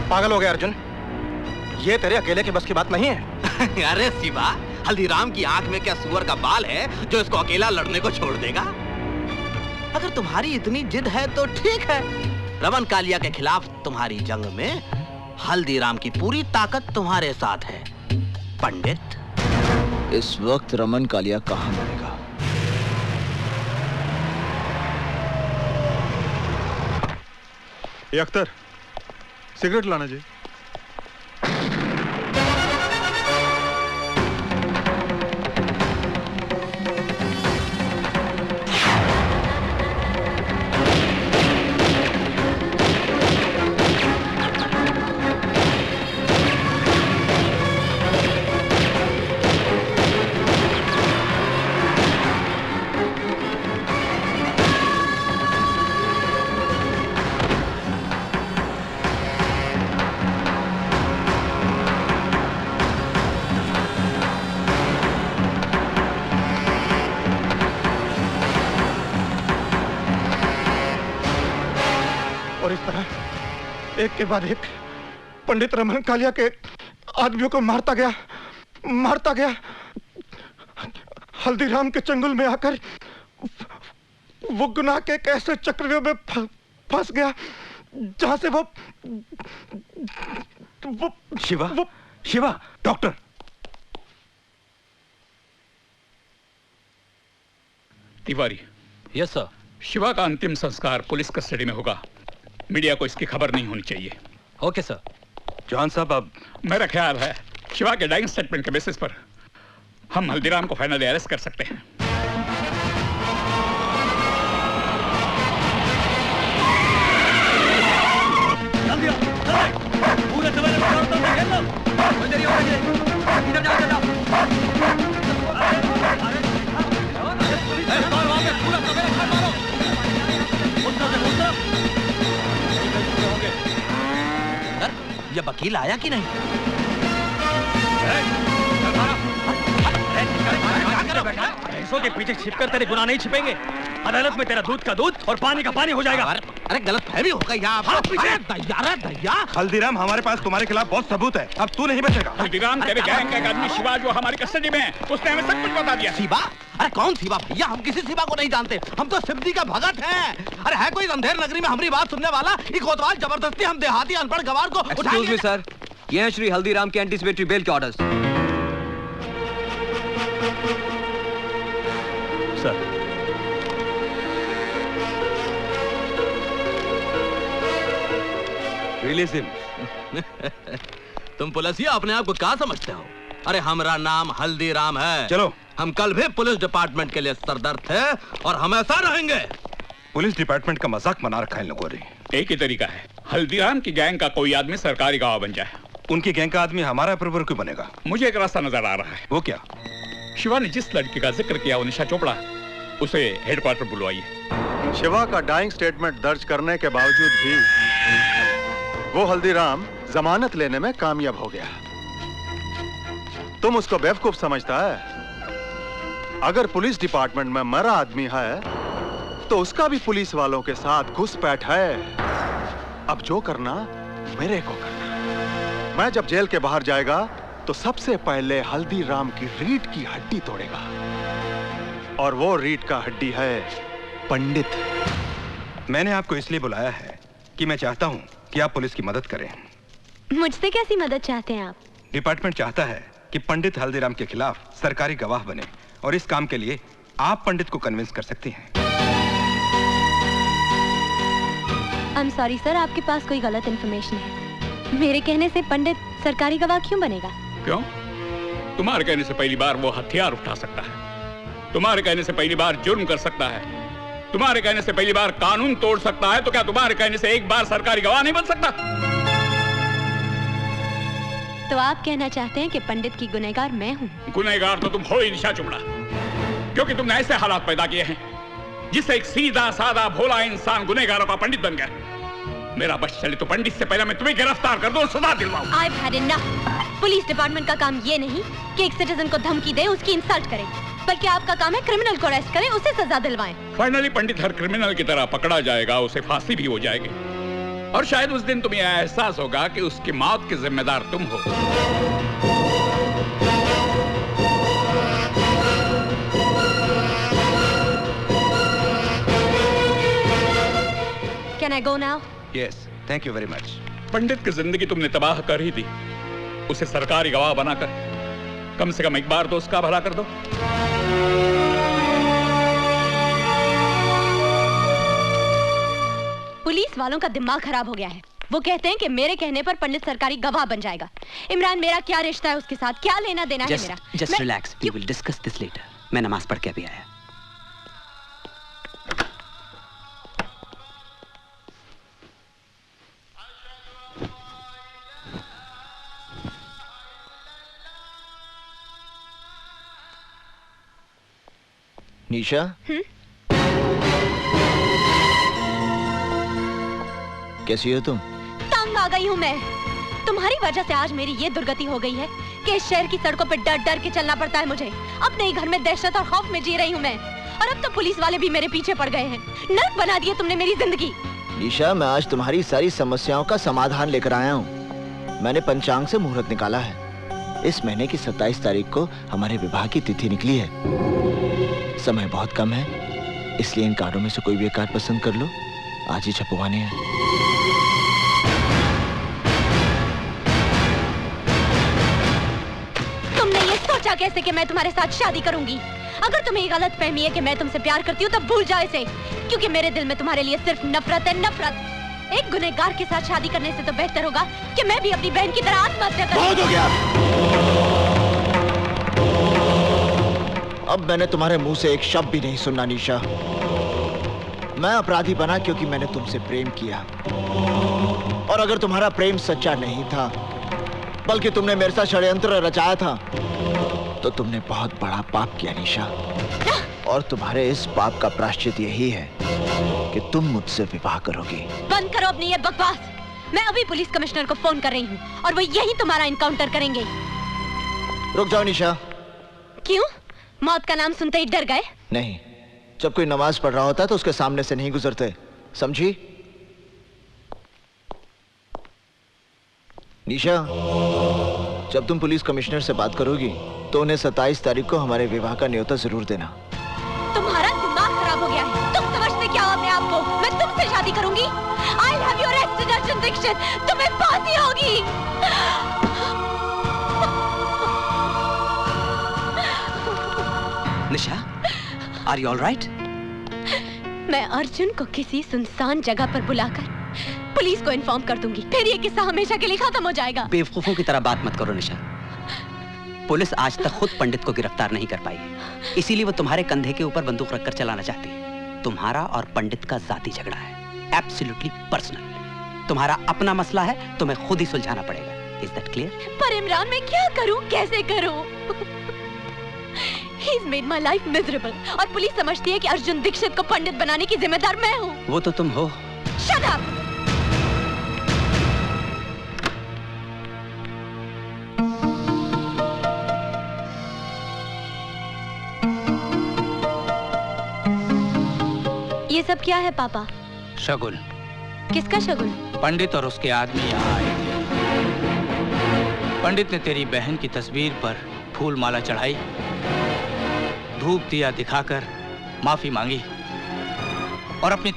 पागल हो गया अर्जुन, ये तेरे अकेले के बस की बात नहीं है। अरे शिवा, हल्दीराम की आंख में क्या सुअर का बाल है जो इसको अकेला लड़ने को छोड़ देगा? अगर तुम्हारी इतनी जिद है तो ठीक है, रमन कालिया के खिलाफ तुम्हारी जंग में हल्दीराम की पूरी ताकत तुम्हारे साथ है। पंडित, इस वक्त रमन कालिया कहां मरेगा? ये अख्तर, सिगरेट लाना जी। और इस तरह एक के बाद एक पंडित रमन कालिया के आदमियों को मारता गया। हल्दीराम के चंगुल में आकर वो गुनाह के एक ऐसे चक्रव्यूह में फंस गया जहां से वो Shiva, doctor. Tiwari. Yes sir. Shiva का अंतिम संस्कार पुलिस कस्टडी में होगा, मीडिया को इसकी खबर नहीं होनी चाहिए। Okay sir. जॉन साहब, अब मेरा ख्याल है शिवा के डाइंग स्टेटमेंट के बेसिस पर हम हल्दीराम को फाइनली अरेस्ट कर सकते हैं। पूरे सवेरे में तो घेर लो। अंदर ही इधर जाओ। पूरा सवेरे खा मारो। ये वकील आया कि नहीं? भैंसों के पीछे छिपकर तेरे गुनाह नहीं छिपेंगे। अदालत में तेरा दूध का दूध और पानी का पानी हो जाएगा। अरे गलत फहमी हो गई यहाँ। हल्दीराम, हमारे पास तुम्हारे खिलाफ बहुत सबूत है, अब तू नहीं बचेगा। हल्दीराम तेरे गैंग का एक आदमी शिवा जो हमारी कस्टडी में है, उसने हमें सब कुछ बता दिया। शिवा? अरे कौन शिवा भैया? हम किसी शिवा को नहीं जानते, हम तो सिद्धि का भगत हैं। अरे है कोई अंधेर नगरी में हमारी बात सुनने वाला? एक कोतवाल जबरदस्ती हम देहाती अनपढ़ गवार को एक्सक्यूज मी सर, ये हैं श्री हल्दीराम के एंटीसिपेटरी बेल के ऑर्डर्स। Sir, release him. तुम पुलिसिया अपने आप को क्या समझते हो? अरे हमारा नाम हल्दीराम है। चलो, हम कल भी पुलिस डिपार्टमेंट के लिए सरदर्द थे और हमेशा रहेंगे। पुलिस डिपार्टमेंट का मजाक बना रखा है इन लोगों ने। एक ही तरीका है, हल्दीराम की गैंग का कोई आदमी सरकारी गवाह बन जाए। उनकी गैंग का आदमी हमारा अप्रूवर क्यों बनेगा? मुझे एक रास्ता नजर आ रहा है। वो क्या? शिवा ने जिस लड़की का जिक्र किया, वो निशा चोपड़ा, उसे हेडक्वार्टर बुलवाइए। शिवा का डाइंग स्टेटमेंट दर्ज करने के बावजूद भी वो हल्दीराम जमानत लेने में कामयाब हो गया। तुम उसको बेवकूफ समझता है? अगर पुलिस डिपार्टमेंट में मरा आदमी है तो उसका भी पुलिस वालों के साथ घुसपैठ है। अब जो करना मेरे को करना। मैं जब जेल के बाहर जाएगा तो सबसे पहले हल्दीराम की रीढ़ की हड्डी तोड़ेगा, और वो रीढ़ का हड्डी है पंडित। मैंने आपको इसलिए बुलाया है कि मैं चाहता हूं कि आप पुलिस की मदद करें। मुझसे कैसी मदद चाहते हैं आप? डिपार्टमेंट चाहता है कि पंडित हल्दीराम के खिलाफ सरकारी गवाह बने, और इस काम के लिए आप पंडित को कन्विंस कर सकती हैं। I'm sorry सर, आपके पास कोई गलत इन्फॉर्मेशन है। मेरे कहने से पंडित सरकारी गवाह क्यों बनेगा? क्यों? तुम्हारे कहने से पहली बार वो हथियार उठा सकता है, तुम्हारे कहने से पहली बार जुर्म कर सकता है, तुम्हारे कहने से पहली बार कानून तोड़ सकता है, तो क्या तुम्हारे कहने से एक बार सरकारी गवाह नहीं बन सकता? तो आप कहना चाहते हैं कि पंडित की गुनहगार मैं हूँ? गुनहगार तो तुम हो ही निशा चोपड़ा, क्योंकि तुमने ऐसे हालात पैदा किए हैं जिससे एक सीधा साधा भोला इंसान गुनहगारों का पंडित बन गया। मेरा बस चले तो पंडित से पहले मैं तुम्हें गिरफ्तार कर दूं और सजा दिलवाऊं। I've had enough। Police department का काम ये नहीं कि एक सिटीजन को धमकी दे, उसकी इंसल्ट करे। बल्कि आपका काम है क्रिमिनल को अरेस्ट करें, उसे सजा दिलवाएं। फाइनली पंडित हर क्रिमिनल की तरह पकड़ा जाएगा, उसे फांसी भी हो जाएगी और शायद उस दिन तुम्हें एहसास होगा कि उसकी मौत के जिम्मेदार तुम हो। Can I go now? Yes, thank you very much. पंडित की जिंदगी तुमने तबाह कर ही दी, उसे सरकारी गवाह बनाकर कम से कम एक बार तो उसका भला कर दो। पुलिस वालों का दिमाग खराब हो गया है। वो कहते हैं कि मेरे कहने पर पंडित सरकारी गवाह बन जाएगा। इमरान, मेरा क्या रिश्ता है उसके साथ, क्या लेना देना है मेरा? Just relax. We will discuss this later. मैं नमाज पढ़ के अभी आया। निशा, कैसी हो तुम? तंग आ गई हूँ मैं। तुम्हारी वजह से आज मेरी ये दुर्गति हो गई है कि इस शहर की सड़कों पे डर डर के चलना पड़ता है मुझे। अपने ही घर में दहशत और खौफ में जी रही हूँ मैं, और अब तो पुलिस वाले भी मेरे पीछे पड़ गए हैं। नर्क बना दिए तुमने मेरी जिंदगी। निशा, मैं आज तुम्हारी सारी समस्याओं का समाधान लेकर आया हूँ। मैंने पंचांग से मुहूर्त निकाला है। इस महीने की 27 तारीख को हमारे विवाह की तिथि निकली है। समय बहुत कम है, इसलिए इन कार्डों में से कोई भी एक कार्ड पसंद कर लो। आज ही छपवाने हैं। तुमने ये सोचा कैसे कि मैं तुम्हारे साथ शादी करूंगी? अगर तुम्हें ये गलत फहमी है कि मैं तुमसे प्यार करती हूँ तो भूल जाओ इसे, क्योंकि मेरे दिल में तुम्हारे लिए सिर्फ नफरत है, नफरत। एक गुनहगार के साथ शादी करने से तो बेहतर होगा कि मैं भी अपनी बहन की तरह आत्महत्या करूं। बहुत हो गया। अब मैंने तुम्हारे मुंह से एक शब्द भी नहीं सुनना निशा। मैं अपराधी बना क्योंकि मैंने तुमसे प्रेम किया, और अगर तुम्हारा प्रेम सच्चा नहीं था बल्कि तुमने मेरे साथ षड्यंत्र रचाया था तो तुमने बहुत बड़ा पाप किया निशा। और तुम्हारे इस पाप का प्रायश्चित यही है कि तुम मुझसे विवाह करोगी। बंद करो अपनी ये बकवास। मैं अभी पुलिस कमिश्नर को फोन कर रही हूँ और वो यही तुम्हारा इनकाउंटर करेंगे। रुक जाओ निशा। क्यों? मौत का नाम सुनते ही डर गए? नहीं, जब कोई नमाज पढ़ रहा होता है तो उसके सामने से नहीं गुजरते, समझी? निशा, जब तुम पुलिस कमिश्नर से बात करोगी तो उन्हें 27 तारीख को हमारे विवाह का न्योता जरूर देना। तुम्हारा दिमाग खराब हो गया है। तुम समझते क्या हो अपने आप को? मैं तुमसे शादी करूंगी। I'll have you arrested, Arjun Dixit. तुम्हें फांसी होगी। निशा, are you all right? मैं अर्जुन को किसी सुनसान जगह पर बुलाकर पुलिस को इन्फॉर्म कर दूंगी, फिर ये किस्सा हमेशा के लिए खत्म हो जाएगा। बेवकूफों की तरह बात मत करो निशा। पुलिस आज तक खुद पंडित को गिरफ्तार नहीं कर पाई, इसीलिए वो तुम्हारे कंधे के ऊपर बंदूक रखकर चलाना चाहती है। तुम्हारा और पंडित का जाती झगड़ा है, एब्सोल्युटली पर्सनल। तुम्हारा अपना मसला है, तुम्हें खुद ही सुलझाना पड़ेगा। Is that clear? पर इमरान, मैं क्या करूं, कैसे करूं? He's made my life miserable, और पुलिस समझती है कि अर्जुन दीक्षित को पंडित बनाने की जिम्मेदार मैं हूँ। वो तो तुम हो। Shut up! ये सब क्या है पापा? शगुन। किसका शगुन? पंडित और उसके आदमी यहाँ आए थे। पंडित ने तेरी बहन की तस्वीर पर फूल माला चढ़ाई, धूप दिया दिखाकर माफी मांगी, और अपनी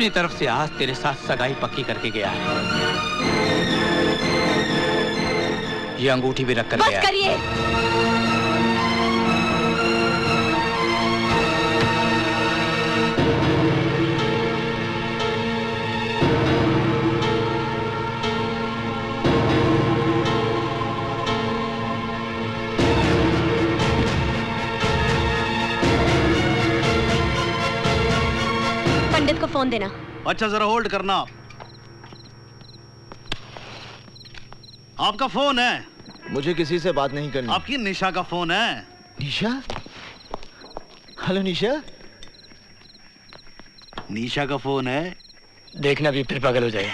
तरफ से आज तेरे साथ सगाई पक्की करके गया है। ये अंगूठी भी रख कर गया है। बस करिए। पंडित को फोन देना। अच्छा, जरा होल्ड करना। आपका फोन है? मुझे किसी से बात नहीं करनी। आपकी निशा का फोन है। निशा? हेलो निशा। निशा का फोन है। देखना भी फिर पागल हो जाएगा।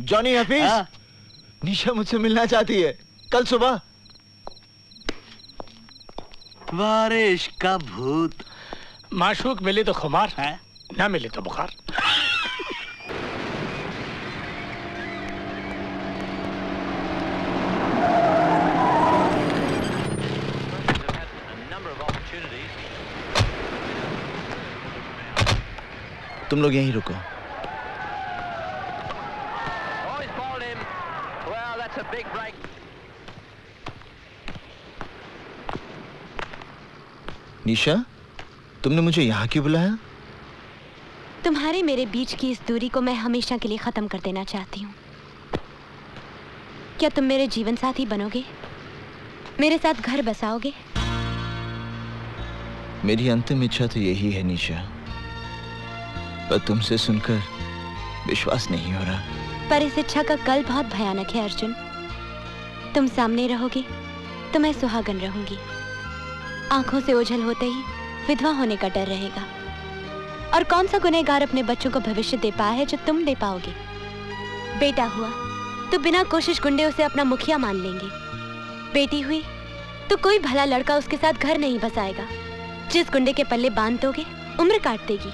जॉनी हफीज, निशा मुझसे मिलना चाहती है कल सुबह। बारिश का भूत। माशूक मिली तो खुमार है, ना मिली तो बुखार। तुम लोग यहीं रुको। निशा, तुमने मुझे यहाँ क्यों बुलाया? तुम्हारे मेरे बीच की इस दूरी को मैं हमेशा के लिए खत्म कर देना चाहती हूँ। क्या तुम मेरे जीवन साथी बनोगे? मेरे साथ घर बसाओगे? मेरी अंतिम इच्छा तो यही है निशा, पर तुमसे सुनकर विश्वास नहीं हो रहा। पर इस इच्छा का कल बहुत भयानक है अर्जुन। तुम सामने रहोगे तो मैं सुहागन रहूंगी। आंखों से ओझल होते ही विधवा होने का डर रहेगा। और कौन सा गुनहगार अपने बच्चों को भविष्य दे पाया है जो तुम दे पाओगे? बेटा हुआ तो बिना कोशिश गुंडे उसे अपना मुखिया मान लेंगे। बेटी हुई तो कोई भला लड़का उसके साथ घर नहीं बसाएगा। जिस गुंडे के पल्ले बांध दोगे उम्र काट देगी।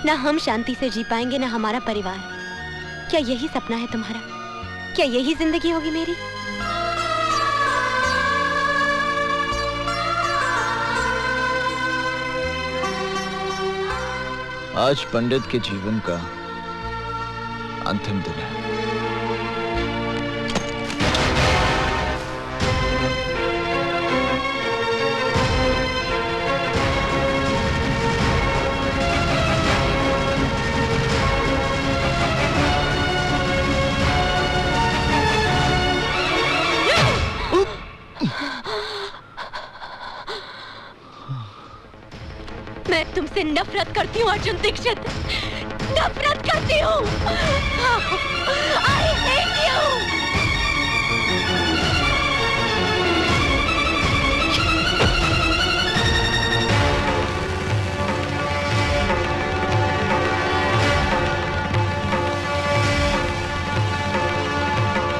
ना हम शांति से जी पाएंगे ना हमारा परिवार। क्या यही सपना है तुम्हारा? क्या यही जिंदगी होगी मेरी? आज पंडित के जीवन का अंतिम दिन है। मैं तुमसे नफरत करती हूँ अर्जुन दीक्षित, नफरत करती हूँ। I hate you।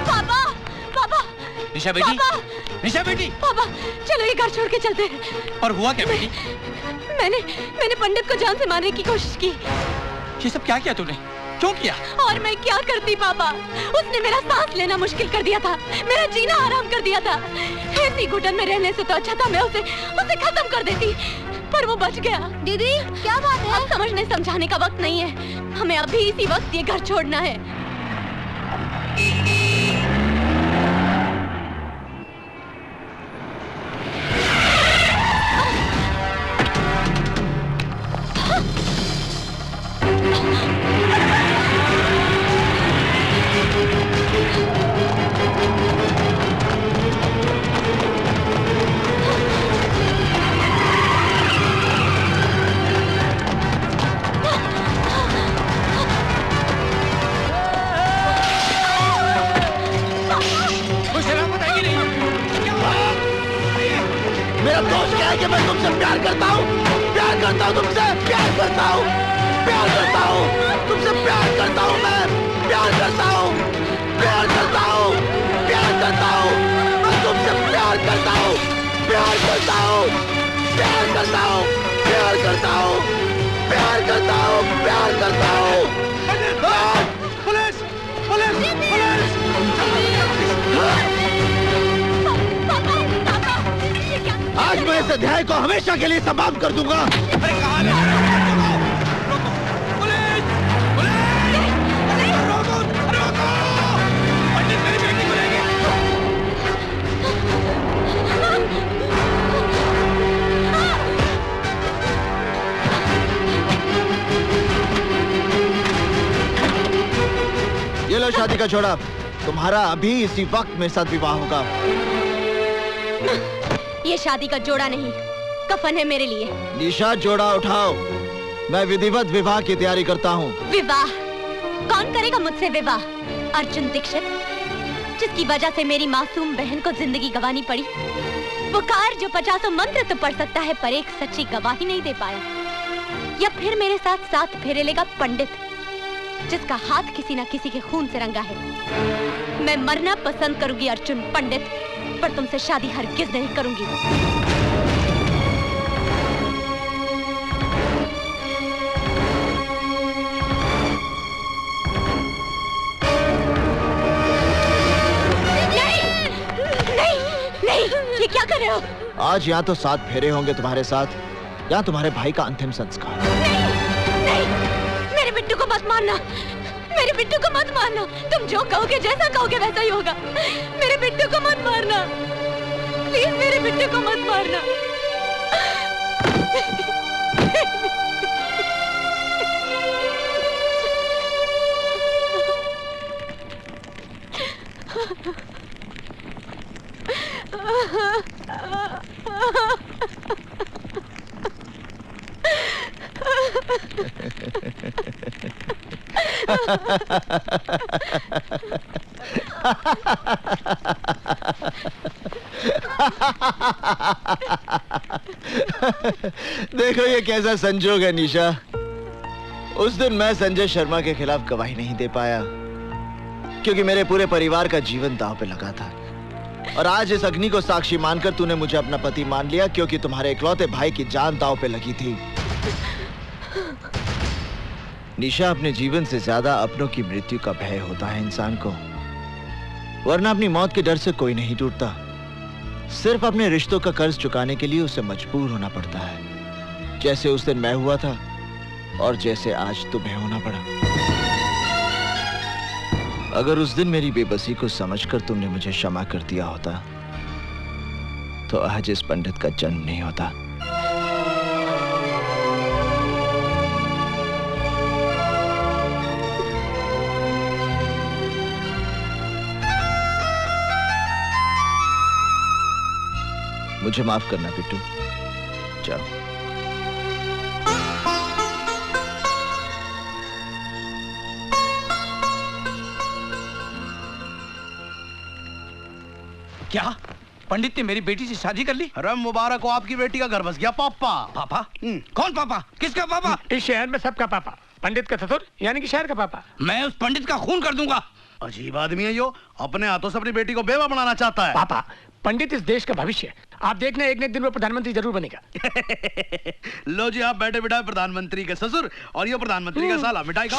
पापा, पापा, निशा बेटी, निशा बेटी, पापा, चलो ये घर छोड़ के चलते हैं। और हुआ क्या बेटी? मैंने पंडित को जान से मारने की कोशिश की। ये सब क्या किया तूने? क्यों किया? और मैं क्या करती पापा? उसने मेरा सांस लेना मुश्किल कर दिया था, मेरा जीना आराम कर दिया था। ऐसी घुटन में रहने से तो अच्छा था मैं उसे खत्म कर देती, पर वो बच गया। दीदी क्या बात है? अब समझने समझाने का वक्त नहीं है, हमें अभी इसी वक्त ये घर छोड़ना है। मेरा दोष क्या है कि मैं तुमसे प्यार करता हूँ तुमसे प्यार करता हूँ तुमसे प्यार करता हूँ मैं प्यार करता हूँ मैं तुमसे प्यार करता हूँ पुलिस, पुलिस, पुलिस! आज मैं इस अध्याय को हमेशा के लिए समाप्त कर दूंगा। ये लो शादी का जोड़ा, तुम्हारा अभी इसी वक्त मेरे साथ विवाह होगा। ये शादी का जोड़ा नहीं, कफन है मेरे लिए। निशा, जोड़ा उठाओ, मैं विधिवत विवाह की तैयारी करता हूँ। विवाह? कौन करेगा मुझसे विवाह? अर्जुन दीक्षित, जिसकी वजह से मेरी मासूम बहन को जिंदगी गंवानी पड़ी। वो कार जो 50 मंत्र तो पढ़ सकता है पर एक सच्ची गवाही नहीं दे पाया। या फिर मेरे साथ साथ फेरे लेगा पंडित, जिसका हाथ किसी ना किसी के खून से रंगा है। मैं मरना पसंद करूंगी अर्जुन पंडित, पर तुमसे शादी हरगिज नहीं करूंगी। हो? आज या तो 7 फेरे होंगे तुम्हारे साथ या तुम्हारे भाई का अंतिम संस्कार। नहीं, मेरे बिट्टू को मत मारना, मेरे बिट्टू को मत मारना। तुम जो कहोगे, जैसा कहोगे वैसा ही होगा। मेरे बिट्टू को मत मारना, प्लीज मेरे बिट्टू को मत मारना। देखो ये कैसा संजोग है निशा। उस दिन मैं संजय शर्मा के खिलाफ गवाही नहीं दे पाया क्योंकि मेरे पूरे परिवार का जीवन दांव पे लगा था। और आज इस अग्नि को साक्षी मानकर तूने मुझे अपना पति मान लिया क्योंकि तुम्हारे इकलौते भाई की जान दांव पे लगी थी। निशा, अपने जीवन से ज्यादा अपनों की मृत्यु का भय होता है इंसान को, वरना अपनी मौत के डर से कोई नहीं टूटता। सिर्फ अपने रिश्तों का कर्ज चुकाने के लिए उसे मजबूर होना पड़ता है, जैसे उस दिन मैं हुआ था और जैसे आज तुम्हें होना पड़ा। अगर उस दिन मेरी बेबसी को समझकर तुमने मुझे क्षमा कर दिया होता तो आज इस पंडित का जन्म नहीं होता। मुझे माफ करना बिट्टू, जाओ। क्या पंडित ने मेरी बेटी से शादी कर ली? अरे मुबारक हो, आपकी बेटी का घर बस गया। पापा? पापा? कौन पापा? किसका पापा? इस शहर में सबका पापा, पंडित का ससुर यानी कि शहर का पापा। मैं उस पंडित का खून कर दूंगा। अजीब आदमी है यो, अपने हाथों से अपनी बेटी को बेवा बनाना चाहता है। पापा, पंडित इस देश का भविष्य है। आप देखना एक न एक दिन वो प्रधानमंत्री जरूर बनेगा। लो जी, आप बैठे बिठाए प्रधानमंत्री के ससुर और ये प्रधानमंत्री का साला। मिठाई खाओ।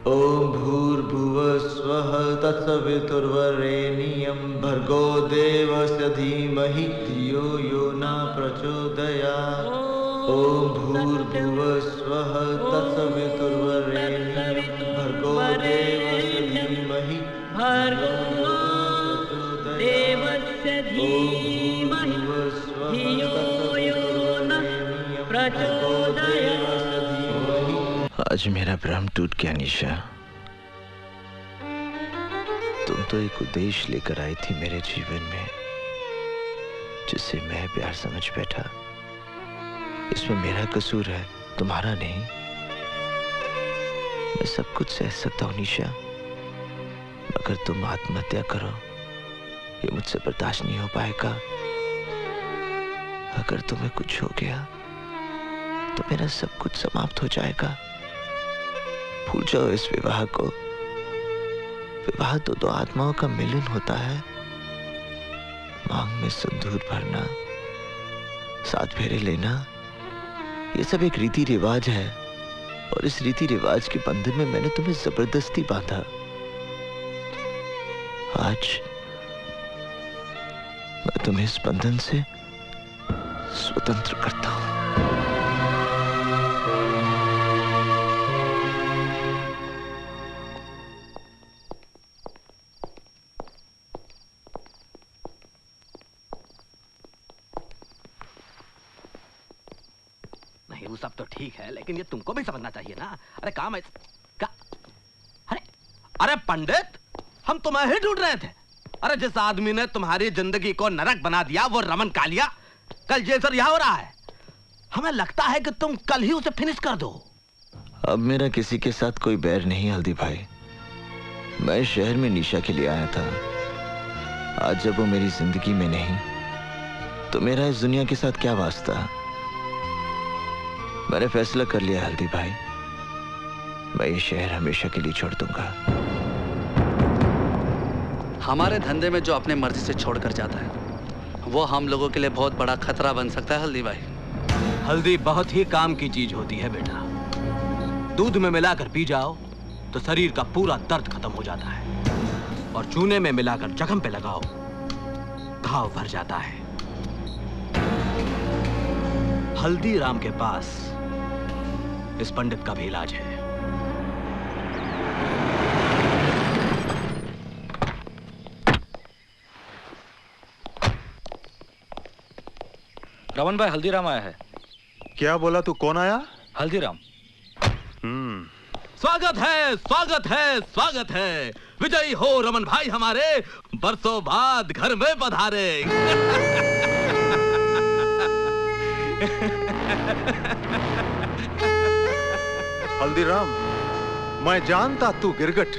ओम भूर्भुवः स्वः तत्सवितुर्वरेण्यं भर्गो देवस्य धीमहि धियो यो न प्रचोदयात्। ओम भूर्भुवः स्वः तत्सवितुर्वरेण्यं भर्गो देवस्य धीमहि आज मेरा भ्रम टूट गया निशा। तुम तो एक उद्देश्य लेकर आई थी मेरे जीवन में जिससे मैं प्यार समझ बैठा। इसमें मेरा कसूर है, तुम्हारा नहीं। मैं सब कुछ सह सकता हूँ निशा, मगर तुम आत्महत्या करो ये मुझसे बर्दाश्त नहीं हो पाएगा। अगर तुम्हें कुछ हो गया तो मेरा सब कुछ समाप्त हो जाएगा। भूल जाओ इस विवाह को। विवाह तो दो आत्माओं का मिलन होता है। मांग में सिंदूर भरना, 7 फेरे लेना, ये सब एक रीति रिवाज है और इस रीति रिवाज के बंधन में मैंने तुम्हें जबरदस्ती बांधा। आज मैं तुम्हें इस बंधन से स्वतंत्र करता हूं। वो सब तो ठीक है, लेकिन ये तुमको भी समझना चाहिए ना। अरे काम है क्या? अरे पंडित, हम तुम्हें ही ढूंढ रहे थे। अरे जिस आदमी ने तुम्हारी जिंदगी को नरक बना दिया वो रमन कालिया कल जेल से रिहा हो रहा है। हमें लगता है कि तुम कल ही उसे फिनिश कर दो। अब मेरा किसी के साथ कोई बैर नहीं हल्दी भाई। मैं शहर में निशा के लिए आया था। आज जब वो मेरी जिंदगी में नहीं तो मेरा इस दुनिया के साथ क्या वास्ता। मैंने फैसला कर लिया हल्दी भाई, मैं ये शहर हमेशा के लिए छोड़ दूंगा। हमारे धंधे में जो अपने मर्जी से छोड़कर जाता है वो हम लोगों के लिए बहुत बड़ा खतरा बन सकता है हल्दी भाई। हल्दी बहुत ही काम की चीज होती है बेटा। दूध में मिलाकर पी जाओ तो शरीर का पूरा दर्द खत्म हो जाता है, और चूने में मिलाकर जख्म पे लगाओ घाव भर जाता है। हल्दीराम के पास इस पंडित का भी इलाज है। रमन भाई, हल्दीराम आया है। क्या बोला तू? कौन आया? हल्दीराम। स्वागत है, स्वागत है, स्वागत है। विजयी हो रमन भाई हमारे, बरसों बाद घर में पधारे। हल्दीराम, मैं जानता तू गिरगट,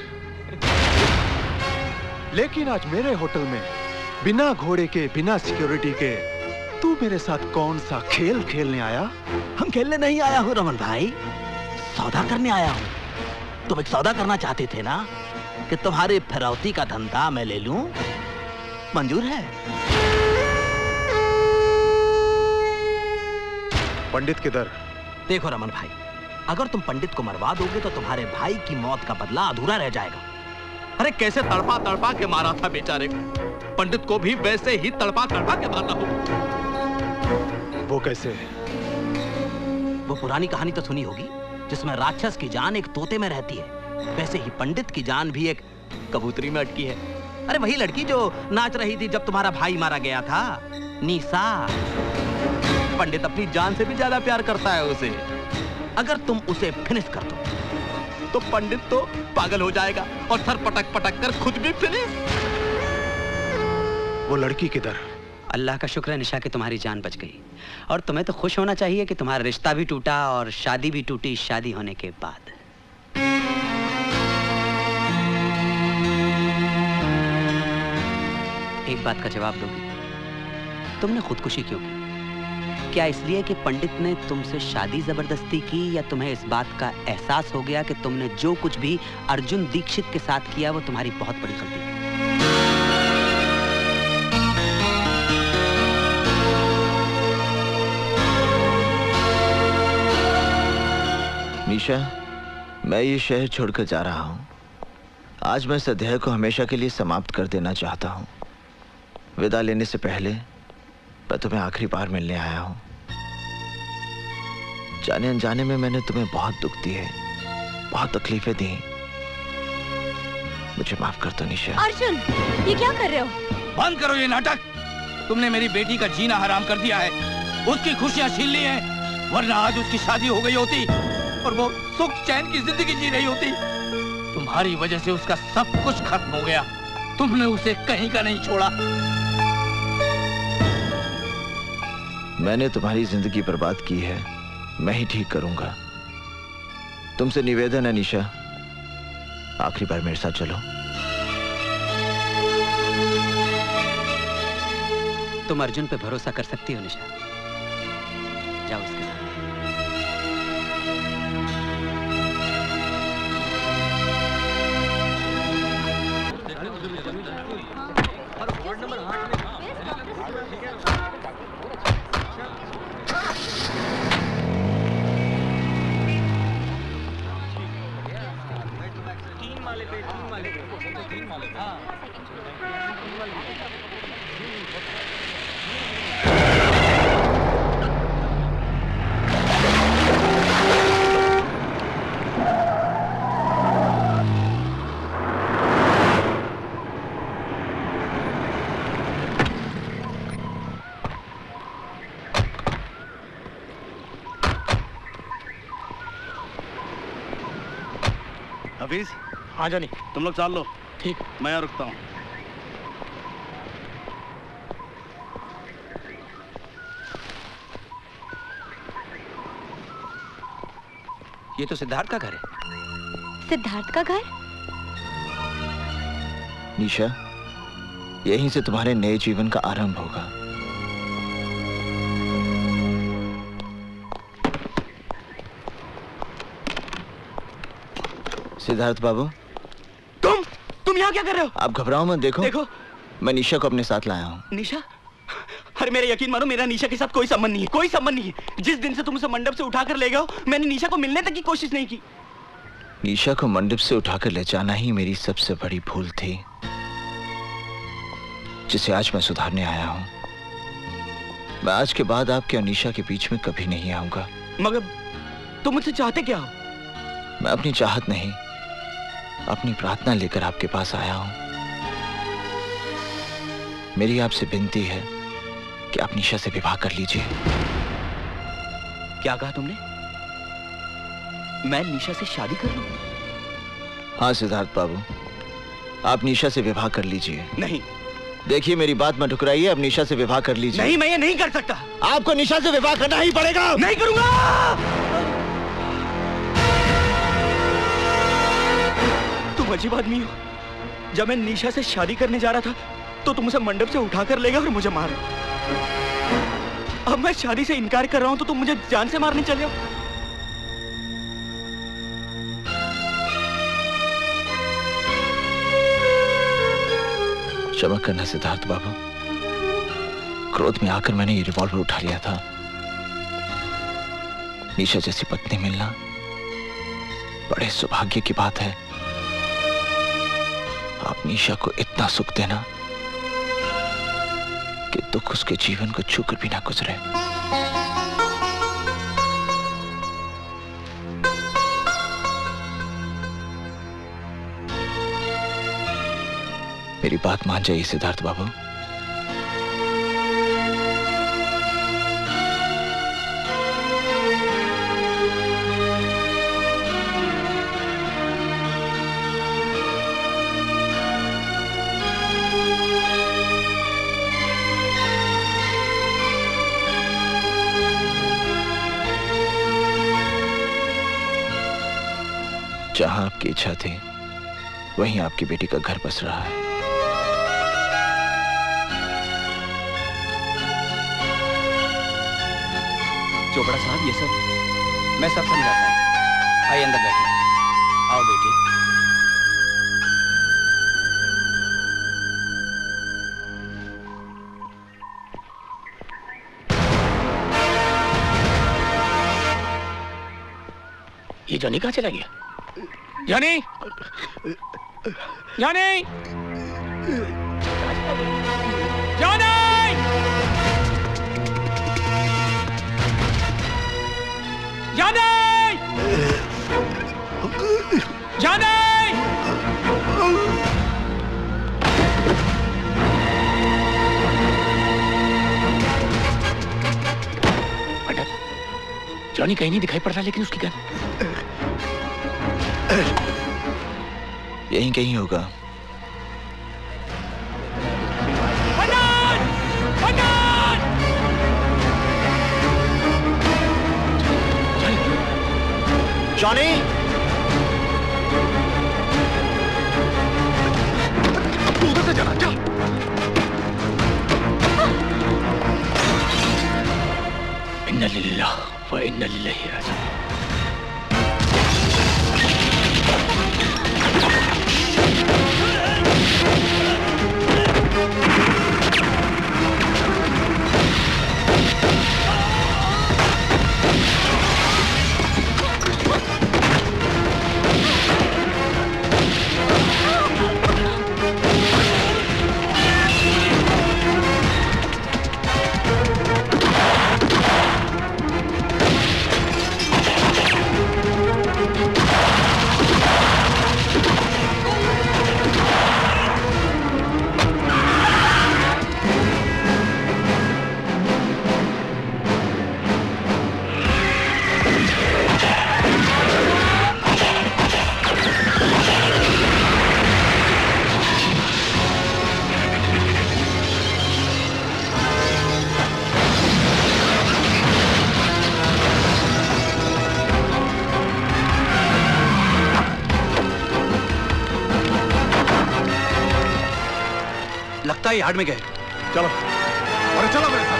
लेकिन आज मेरे होटल में बिना घोड़े के, बिना सिक्योरिटी के तू मेरे साथ कौन सा खेल खेलने आया? हम खेलने नहीं आया हूँ रमन भाई, सौदा करने आया हूँ। तुम एक सौदा करना चाहते थे ना कि तुम्हारे फिरौती का धंधा मैं ले लूं, मंजूर है? पंडित किधर? देखो रमन भाई, अगर तुम पंडित को मरवा दोगे तो तुम्हारे भाई की मौत का बदला अधूरा रह जाएगा। अरे कैसे तड़पा तड़पा के मारा था बेचारे को, पंडित को भी वैसे ही तड़पा तड़पा के मारना हो। वो कैसे? वो पुरानी कहानी तो सुनी होगी जिसमें राक्षस की जान एक तोते में रहती है, वैसे ही पंडित की जान भी एक कबूतरी में अटकी है। अरे वही लड़की जो नाच रही थी जब तुम्हारा भाई मारा गया था, निशा। पंडित अपनी जान से भी ज्यादा प्यार करता है उसे। अगर तुम उसे फिनिश कर दो तो पंडित तो पागल हो जाएगा और सर पटक पटक कर खुद भी फिनिश। वो लड़की किधर? अल्लाह का शुक्र है निशा कि तुम्हारी जान बच गई, और तुम्हें तो खुश होना चाहिए कि तुम्हारा रिश्ता भी टूटा और शादी भी टूटी शादी होने के बाद। एक बात का जवाब दोगी, तुमने खुदकुशी क्यों की? क्या इसलिए कि पंडित ने तुमसे शादी जबरदस्ती की, या तुम्हें इस बात का एहसास हो गया कि तुमने जो कुछ भी अर्जुन दीक्षित के साथ किया वो तुम्हारी बहुत बड़ी गलती थी? निशा, मैं ये शहर छोड़कर जा रहा हूं। आज मैं इस अध्याय को हमेशा के लिए समाप्त कर देना चाहता हूं। विदा लेने से पहले मैं तुम्हें आखिरी बार मिलने आया हूं। जाने अनजाने में मैंने तुम्हें बहुत दुख दिए, बहुत तकलीफें दी। मुझे माफ कर दो निशा। अर्जुन, ये क्या कर रहे हो? बंद करो ये नाटक। तुमने मेरी बेटी का जीना हराम कर दिया है, उसकी खुशियां छीन ली हैं, वरना आज उसकी शादी हो गई होती और वो सुख चैन की जिंदगी जी रही होती। तुम्हारी वजह से उसका सब कुछ खत्म हो गया। तुमने उसे कहीं का नहीं छोड़ा। मैंने तुम्हारी जिंदगी बर्बाद की है, मैं ही ठीक करूंगा। तुमसे निवेदन है निशा, आखिरी बार मेरे साथ चलो। तुम अर्जुन पे भरोसा कर सकती हो निशा, जाओ उसके साथ। हफीज, हाँ जानी, तुम लोग चाल लो। ठीक, मैं यहाँ रुकता हूँ। ये तो सिद्धार्थ का घर है। सिद्धार्थ का घर? निशा, यहीं से तुम्हारे नए जीवन का आरंभ होगा। सिद्धार्थ बाबू, तुम यहाँ क्या कर रहे हो? आप घबराओ मत। देखो मैं निशा को अपने साथ लाया हूँ। निशा? अरे मेरा यकीन मानो, मेरा निशा के साथ कोई संबंध नहीं है, कोई संबंध नहीं है। जिस दिन से तुम उसे मंडप से उठाकर ले गए हो, मैंने निशा को मिलने तक की कोशिश नहीं की। निशा को मंडप से उठाकर ले जाना ही मेरी सबसे बड़ी भूल थी, जिसे आज मैं सुधारने आया हूँ। मैं आज के बाद आपके और निशा के बीच में कभी नहीं आऊंगा। मगर तुम मुझसे चाहते क्या हो? मैं अपनी चाहत नहीं, अपनी प्रार्थना लेकर आपके पास आया हूं। मेरी आपसे विनती है कि आप निशा से विवाह कर लीजिए। क्या कहा तुमने? मैं निशा से शादी कर लूं? हाँ सिद्धार्थ बाबू, आप निशा से विवाह कर लीजिए। नहीं। देखिए मेरी बात मत ठुकराइए, अब निशा से विवाह कर लीजिए। नहीं, मैं ये नहीं कर सकता। आपको निशा से विवाह करना ही पड़ेगा। नहीं करूंगा। तुम अजीब आदमी हो। जब मैं निशा से शादी करने जा रहा था तो तुम उसे मंडप से उठाकर ले गए और मुझे मारा। अब मैं शादी से इनकार कर रहा हूं तो तुम मुझे जान से मारने चले हो। क्षमा करना सिद्धार्थ बाबू, क्रोध में आकर मैंने ये रिवॉल्वर उठा लिया था। निशा जैसी पत्नी मिलना बड़े सौभाग्य की बात है। आप निशा को इतना सुख देना कि दुख उसके जीवन को छूकर भी ना गुजरे। मेरी बात मान जाइए सिद्धार्थ बाबू। जहां आपकी इच्छा थी वहीं आपकी बेटी का घर बस रहा है। चोपड़ा साहब, ये सब मैं सब समझाता हूँ। आइए अंदर बैठिए। आओ बेटी। ये जॉनी कहाँ चला गया? Johnny! Johnny! Johnny! Johnny! Johnny! Johnny कहीं नहीं दिखाई पड़ रहा, लेकिन उसकी गन यहीं कहीं होगा। जॉनी! उधर से जाना, जा। इन्ना लिल्लाह व इन्ना इलैहि राजिऊन। लगता है यार्ड में गए। चलो, अरे चलो मेरे साथ।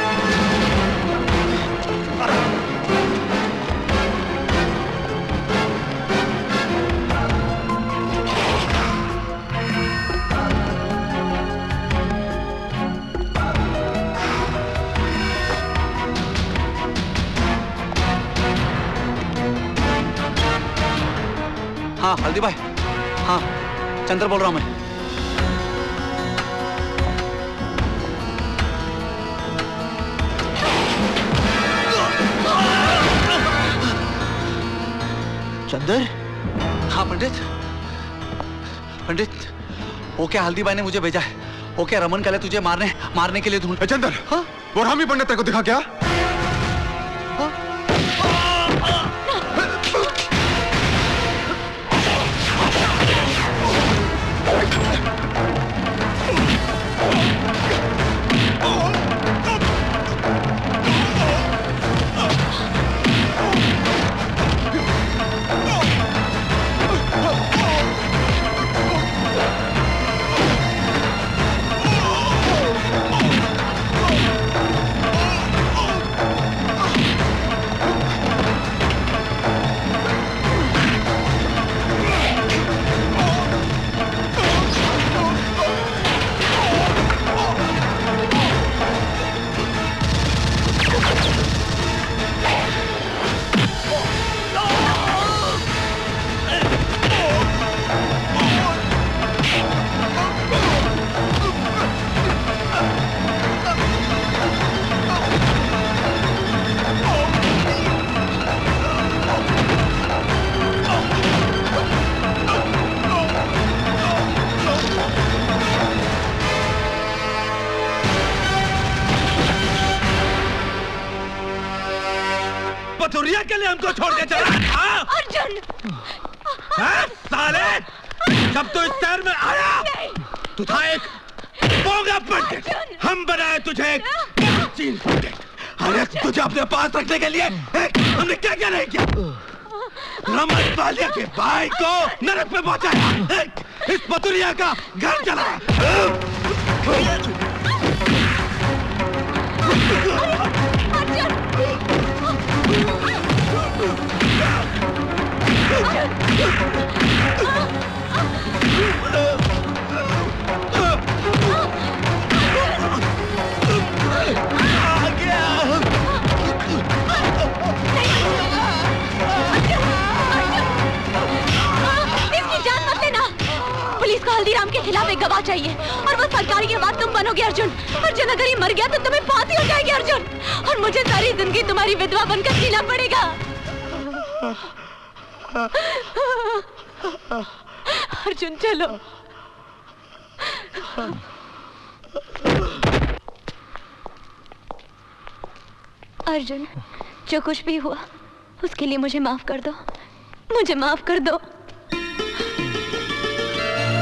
हाँ हल्दी भाई, हाँ चंद्र बोल रहा हूँ मैं। चंद्र? हाँ पंडित, पंडित वो क्या हल्दी भाई ने मुझे भेजा है, वो क्या रमन कल तुझे मारने के लिए ढूंढ। चंद्र, हाँ? वो रामी पंडित तेरे को दिखा क्या? पथुरिया के लिए हमको छोड़ के चला? अर्जुन! साले! जब तू इस शहर में आया, तू था एक बोंगा पंडित। हम बनाए तुझे एक चीन पंडित। अरे तुझे अपने पास रखने के लिए हमने क्या क्या नहीं किया? रमन वालिया के भाई को नरक में पहुंचाया, इस पथुरिया का घर चलाया। पुलिस को हल्दीराम के खिलाफ एक गवाह चाहिए और वो सरकारी के बाद तुम बनोगे अर्जुन। अर्जुन अगर ये मर गया तो तुम्हें फांसी हो जाएगी अर्जुन, और मुझे सारी जिंदगी तुम्हारी विधवा बनकर जीना पड़ेगा। अर्जुन चलो। अर्जुन जो कुछ भी हुआ उसके लिए मुझे माफ कर दो, मुझे माफ कर दो।